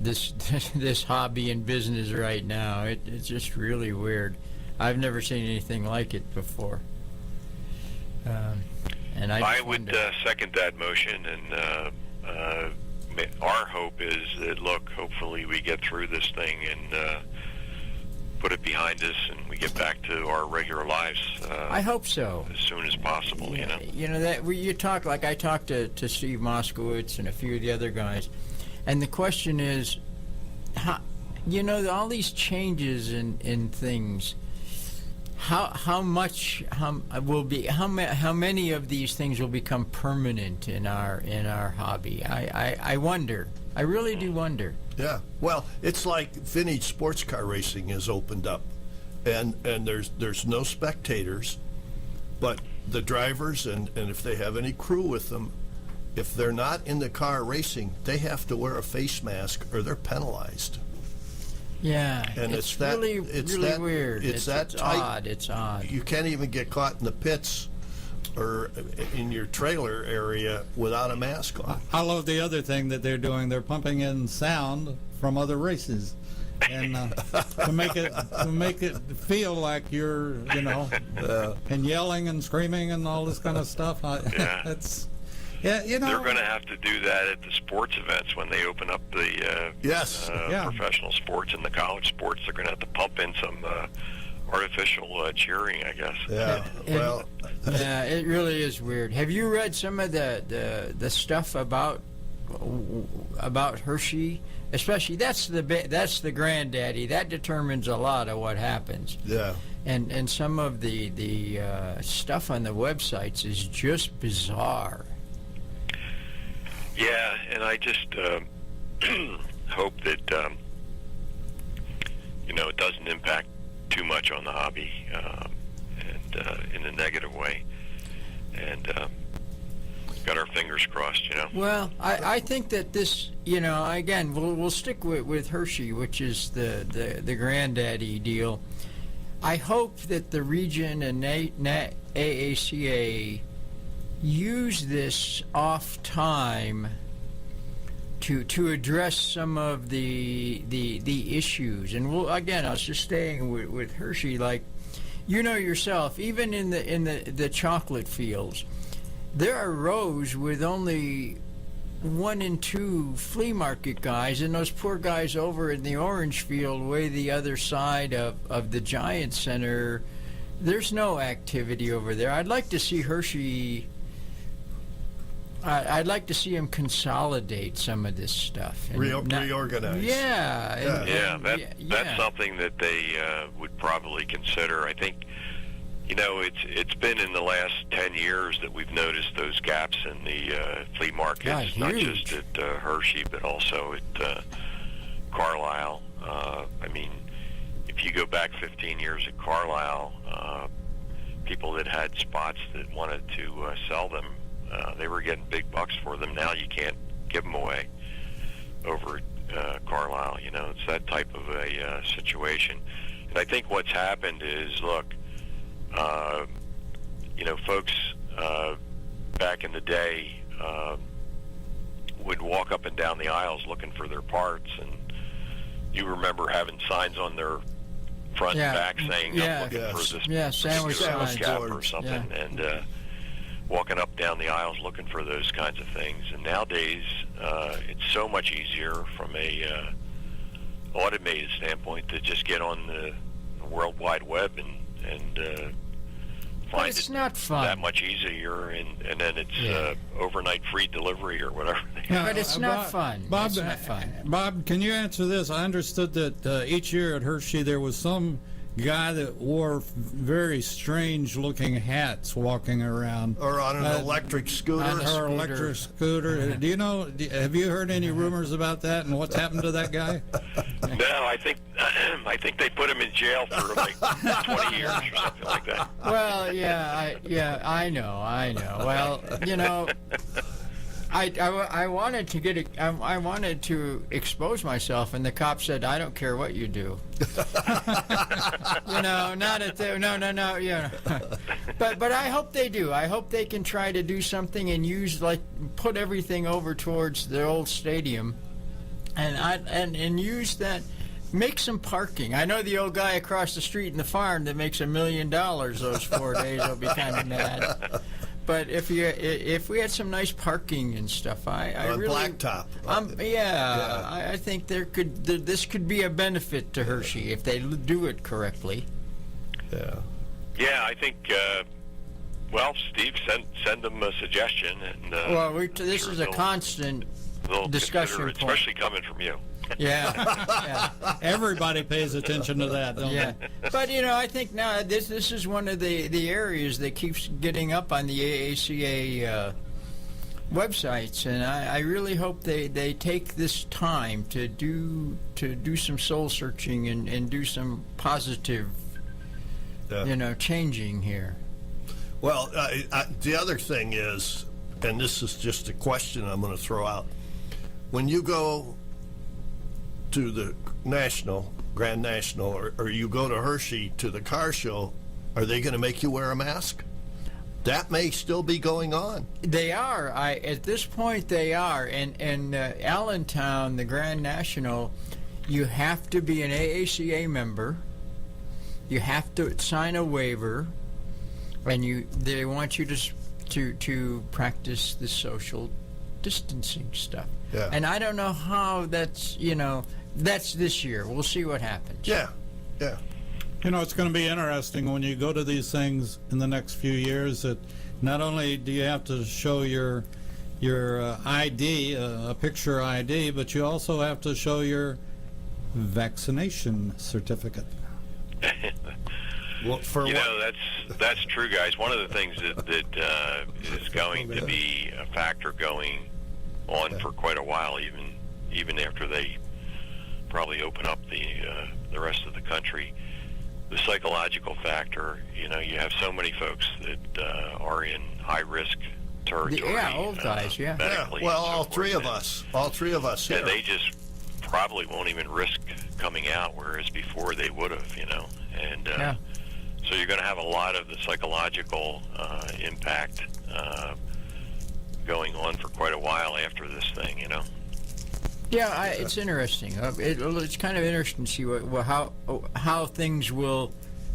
this hobby and business right now. It's just really weird. I've never seen anything like it before. And I would second that motion, and our hope is that, look, hopefully we get through this thing and put it behind us, and we get back to our regular lives. I hope so. As soon as possible, I talked to Steve Moskowitz and a few of the other guys, and the question is, how, all these changes in things. How many of these things will become permanent in our hobby? I wonder. I really do wonder. Yeah, well, it's like vintage sports car racing has opened up, and there's no spectators, but the drivers and if they have any crew with them, if they're not in the car racing, they have to wear a face mask or they're penalized. Yeah, and it's really weird. It's that tight. Odd. It's odd. You can't even get caught in the pits or in your trailer area without a mask on. I love the other thing that they're doing. They're pumping in sound from other races, and to make it feel like you're, and yelling and screaming and all this kind of stuff. They're going to have to do that at the sports events when they open up the professional sports and the college sports. They're going to have to pump in some artificial cheering, I guess. Yeah. Well. Yeah, it really is weird. Have you read some of the stuff about Hershey? Especially that's the granddaddy. That determines a lot of what happens. Yeah. And some of the stuff on the websites is just bizarre. Yeah, and I just hope that it doesn't impact too much on the hobby, and in a negative way, and got our fingers crossed. Well, I think that this, again, we'll stick with Hershey, which is the granddaddy deal. I hope that the region and AACA use this off time to address some of the issues. And I was just staying with Hershey, like, yourself, even in the chocolate fields, there are rows with only 1 and 2 flea market guys, and those poor guys over in the orange field way the other side of the Giant Center, there's no activity over there. I'd like to see Hershey, I'd like to see him consolidate some of this stuff. And reorganize. Yeah. That's something that they would probably consider. I think, it's been in the last 10 years that we've noticed those gaps in the flea markets, not just at Hershey, but also at Carlisle. I mean, if you go back 15 years at Carlisle, people that had spots that wanted to sell them, they were getting big bucks for them. Now you can't give them away over Carlisle. You know, it's that type of a situation. And I think what's happened is, look, you know, folks back in the day would walk up and down the aisles looking for their parts, and you remember having signs on their front and back saying, I'm looking for this sandwich cap or something, and walking up down the aisles looking for those kinds of things. And nowadays, it's so much easier from a automated standpoint to just get on the World Wide Web and find it's not fun. That much easier, and then it's overnight free delivery or whatever. But it's not fun. Bob, it's not fun. Bob, can you answer this? I understood that each year at Hershey there was some guy that wore very strange-looking hats walking around. Or on an electric scooter. Electric scooter. Do you know? Have you heard any rumors about that and what's happened to that guy? No, I think they put him in jail for like 20 years or something like that. Well, I know. Well, you know, I wanted to get I wanted to expose myself, and the cop said, "I don't care what you do." You know, not at the no. You know. But I hope they do. I hope they can try to do something and put everything over towards the old stadium, and use that. Make some parking. I know the old guy across the street in the farm that makes $1 million those 4 days will be kind of mad. But if we had some nice parking and stuff, I really blacktop. I think this could be a benefit to Hershey if they do it correctly. Yeah. Yeah, I think. Well, Steve, send them a suggestion, and this is a constant discussion point, especially coming from you. Yeah. Everybody pays attention to that, don't they? But you know, I think now this is one of the areas that keeps getting up on the AACA websites, and I really hope they take this time to do some soul searching and do some positive, changing here. Well, the other thing is, and this is just a question I'm going to throw out, when you go to the Grand National, or you go to Hershey to the car show, are they going to make you wear a mask? That may still be going on. They are. At this point, they are. And Allentown, the Grand National, you have to be an AACA member. You have to sign a waiver, and they want you to practice the social distancing stuff. Yeah. And I don't know how that's this year. We'll see what happens. Yeah. You know, it's going to be interesting when you go to these things in the next few years that not only do you have to show your ID, a picture ID, but you also have to show your vaccination certificate. Well, that's true, guys. One of the things that is going to be a factor going on for quite a while, even after they probably open up the rest of the country, the psychological factor. You know, you have so many folks that are in high risk territory. Yeah, old guys. Medically, well, all three of us here. And they just probably won't even risk coming out, whereas before they would have. And so you're going to have a lot of the psychological impact going on for quite a while after this thing. Yeah, it's interesting. It's kind of interesting to see how things will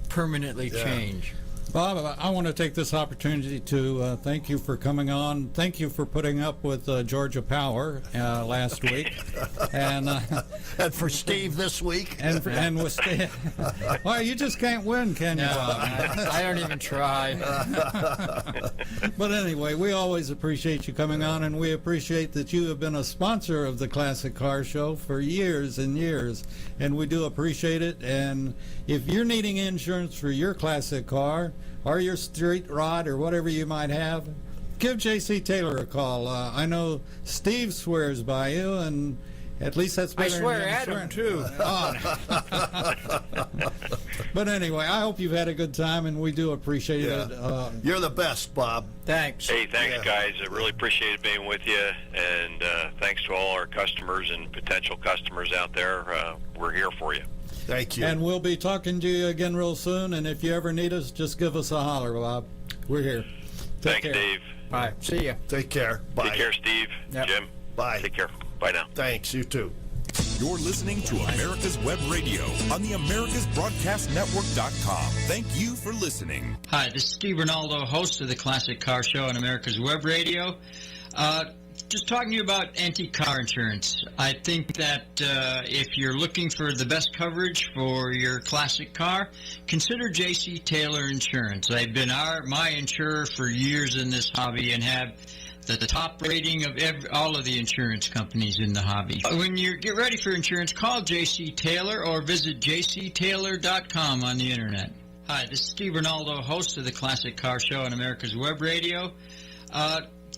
permanently change. Bob, I want to take this opportunity to thank you for coming on. Thank you for putting up with Georgia Power last week, and for Steve this week, and with Steve. Well, you just can't win, can you, Bob? I don't even try. But anyway, we always appreciate you coming on, and we appreciate that you have been a sponsor of the Classic Car Show for years and years, and we do appreciate it. And if you're needing insurance for your classic car or your street rod or whatever you might have, give J.C. Taylor a call. I know Steve swears by you, and at least that's better I swear than at him, too. But anyway, I hope you've had a good time, and we do appreciate it. You're the best, Bob. Thanks. Hey, thanks, guys. I really appreciated being with you, and thanks to all our customers and potential customers out there. We're here for you. Thank you. And we'll be talking to you again real soon, and if you ever need us, just give us a holler, Bob. We're here. Take Thanks, care. Dave. Bye. See ya. Take care. Bye. Take care, Steve. Yep. Jim. Bye. Take care. Bye now. Thanks. You too. You're listening to America's Web Radio on the AmericasBroadcastNetwork.com. Thank you for listening. Hi, this is Steve Ronaldo, host of the Classic Car Show on America's Web Radio. Just talking to you about antique car insurance. I think that if you're looking for the best coverage for your classic car, consider J.C. Taylor Insurance. They've been my insurer for years in this hobby and have the top rating of all of the insurance companies in the hobby. When you get ready for insurance, call J.C. Taylor or visit jctaylor.com on the internet. Hi, this is Steve Ronaldo, host of the Classic Car Show on America's Web Radio.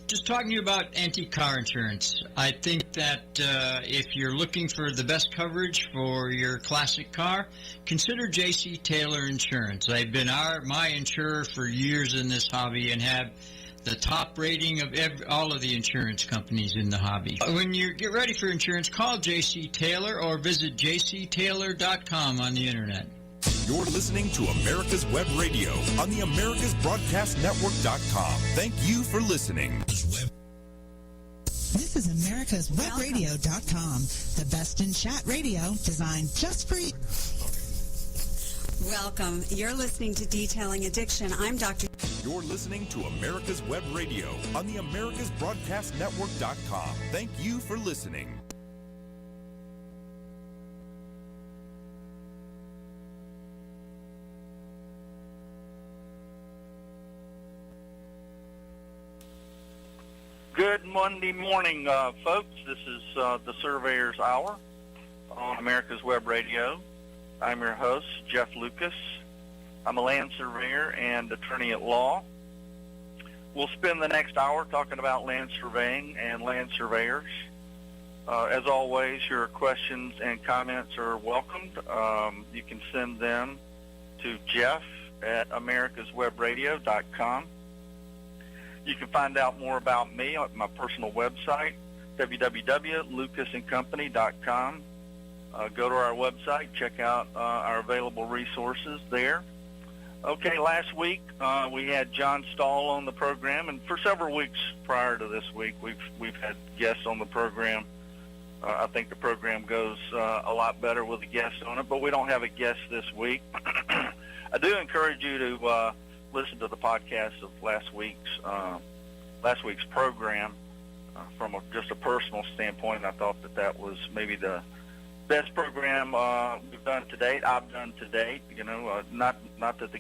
Just talking to you about antique car insurance. I think that if you're looking for the best coverage for your classic car, consider J.C. Taylor Insurance. They've been my insurer for years in this hobby and have the top rating of all of the insurance companies in the hobby. When you get ready for insurance, call J.C. Taylor or visit jctaylor.com on the internet. You're listening to America's Web Radio on the AmericasBroadcastNetwork.com. Thank you for listening. This is AmericasWebRadio.com, the best in chat radio designed just for you. Welcome. You're listening to Detailing Addiction. I'm Dr. You're listening to America's Web Radio on the AmericasBroadcastNetwork.com. Thank you for listening. Good Monday morning, folks. This is the Surveyor's Hour on America's Web Radio. I'm your host, Jeff Lucas. I'm a land surveyor and attorney at law. We'll spend the next hour talking about land surveying and land surveyors. As always, your questions and comments are welcomed. You can send them to Jeff at americaswebradio.com. You can find out more about me at my personal website, www.lucasandcompany.com. Go to our website, check out our available resources there. Okay, last week we had John Stahl on the program, and for several weeks prior to this week, we've had guests on the program. I think the program goes a lot better with a guest on it, but we don't have a guest this week. I do encourage you to listen to the podcast of last week's program. From just a personal standpoint, I thought that was maybe the best program we've done to date. I've done to date. You know, not that the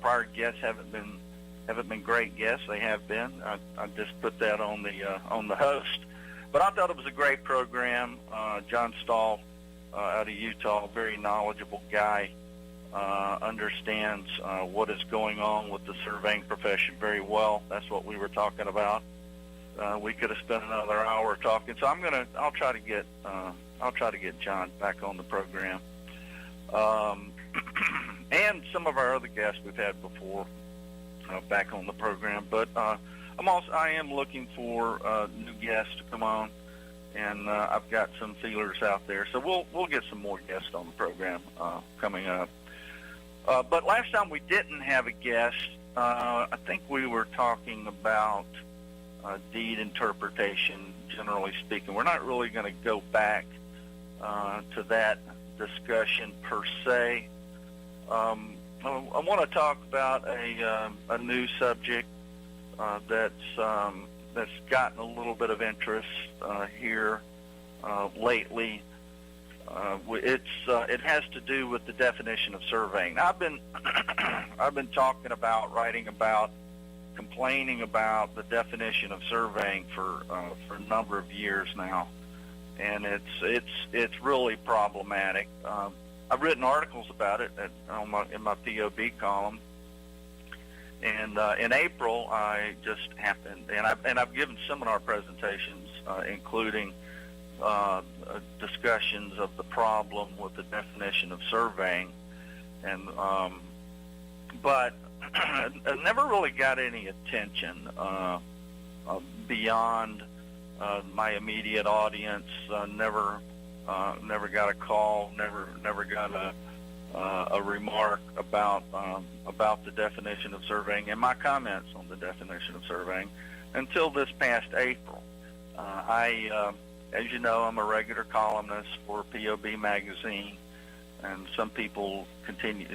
prior guests haven't been great guests. They have been. I just put that on the host. But I thought it was a great program. John Stahl out of Utah, very knowledgeable guy. Understands what is going on with the surveying profession very well. That's what we were talking about. We could have spent another hour talking, so I'll try to get John back on the program, and some of our other guests we've had before back on the program. But I am looking for new guests to come on, and I've got some feelers out there, so we'll get some more guests on the program coming up. But last time we didn't have a guest. I think we were talking about deed interpretation, generally speaking. We're not really going to go back to that discussion per se. I want to talk about a new subject that's gotten a little bit of interest here lately. It has to do with the definition of surveying. Now, I've been talking about, writing about, complaining about the definition of surveying for a number of years now, and it's really problematic. I've written articles about it in my POB column, and in April I just happened, and I've given seminar presentations, including discussions of the problem with the definition of surveying. but I never really got any attention beyond my immediate audience. Never got a call. Never got a remark about the definition of surveying and my comments on the definition of surveying until this past April. As you know, I'm a regular columnist for POB magazine, and some people continue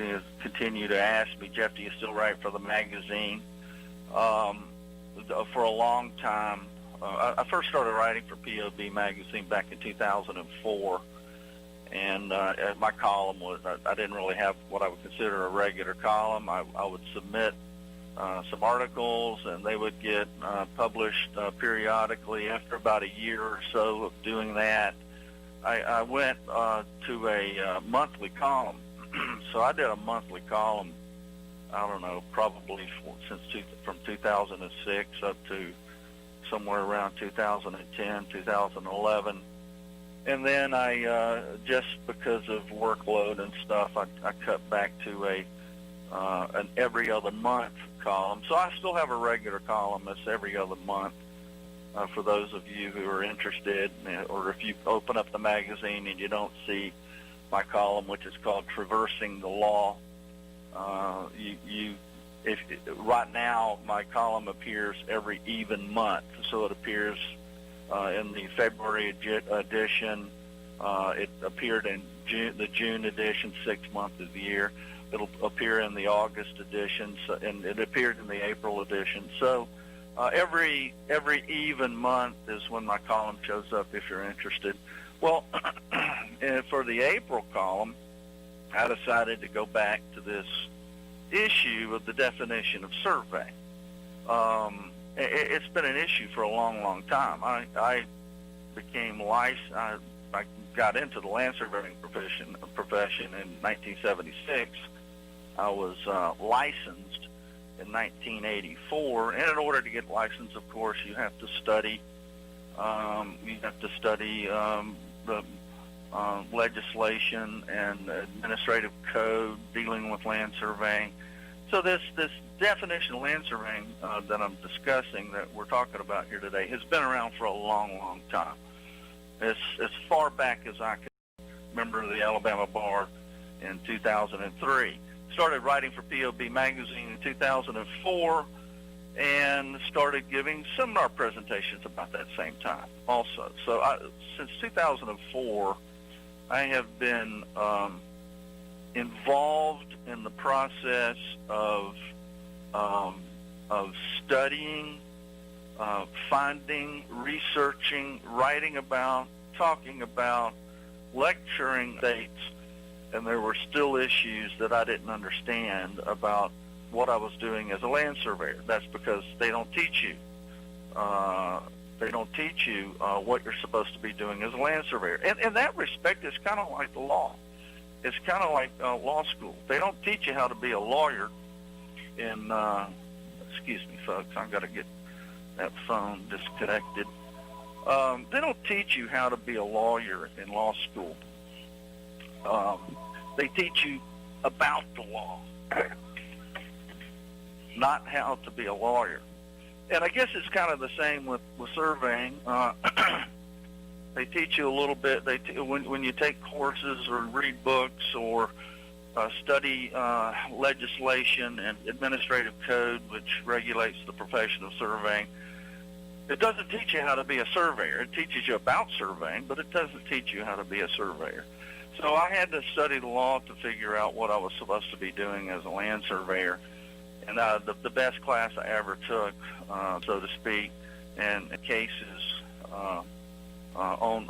to ask me, Jeff, do you still write for the magazine? For a long time, I first started writing for POB magazine back in 2004, and my column was, I didn't really have what I would consider a regular column. I would submit some articles, and they would get published periodically. After about a year or so of doing that, I went to a monthly column. So I did a monthly column, I don't know, probably from 2006 up to somewhere around 2010, 2011. And then I, just because of workload and stuff, I cut back to an every other month column. So I still have a regular column that's every other month. For those of you who are interested, or if you open up the magazine and you don't see my column, which is called Traversing the Law, right now my column appears every even month. So it appears in the February edition. It appeared in the June edition, 6 months of the year. It'll appear in the August edition, and it appeared in the April edition. So every even month is when my column shows up, if you're interested. Well, for the April column, I decided to go back to this issue of the definition of survey. It's been an issue for a long, long time. I became licensed. I got into the land surveying profession in 1976. I was licensed in 1984, and in order to get licensed, of course, you have to study. The legislation and administrative code dealing with land surveying. So this definition of land surveying that I'm discussing, that we're talking about here today, has been around for a long, long time. As far back as I can remember, the Alabama Bar in 2003. Started writing for POB magazine in 2004, and started giving seminar presentations about that same time also. So since 2004, I have been involved in the process of studying, finding, researching, writing about, talking about, lecturing states, and there were still issues that I didn't understand about what I was doing as a land surveyor. That's because they don't teach you. They don't teach you what you're supposed to be doing as a land surveyor. And in that respect, it's kind of like the law. It's kind of like law school. They don't teach you how to be a lawyer in, excuse me, folks, I've got to get that phone disconnected. They don't teach you how to be a lawyer in law school. They teach you about the law, not how to be a lawyer. And I guess it's kind of the same with surveying. They teach you a little bit. When you take courses or read books or study legislation and administrative code, which regulates the profession of surveying, it doesn't teach you how to be a surveyor. It teaches you about surveying, but it doesn't teach you how to be a surveyor. So I had to study the law to figure out what I was supposed to be doing as a land surveyor. And the best class I ever took, so to speak, in cases on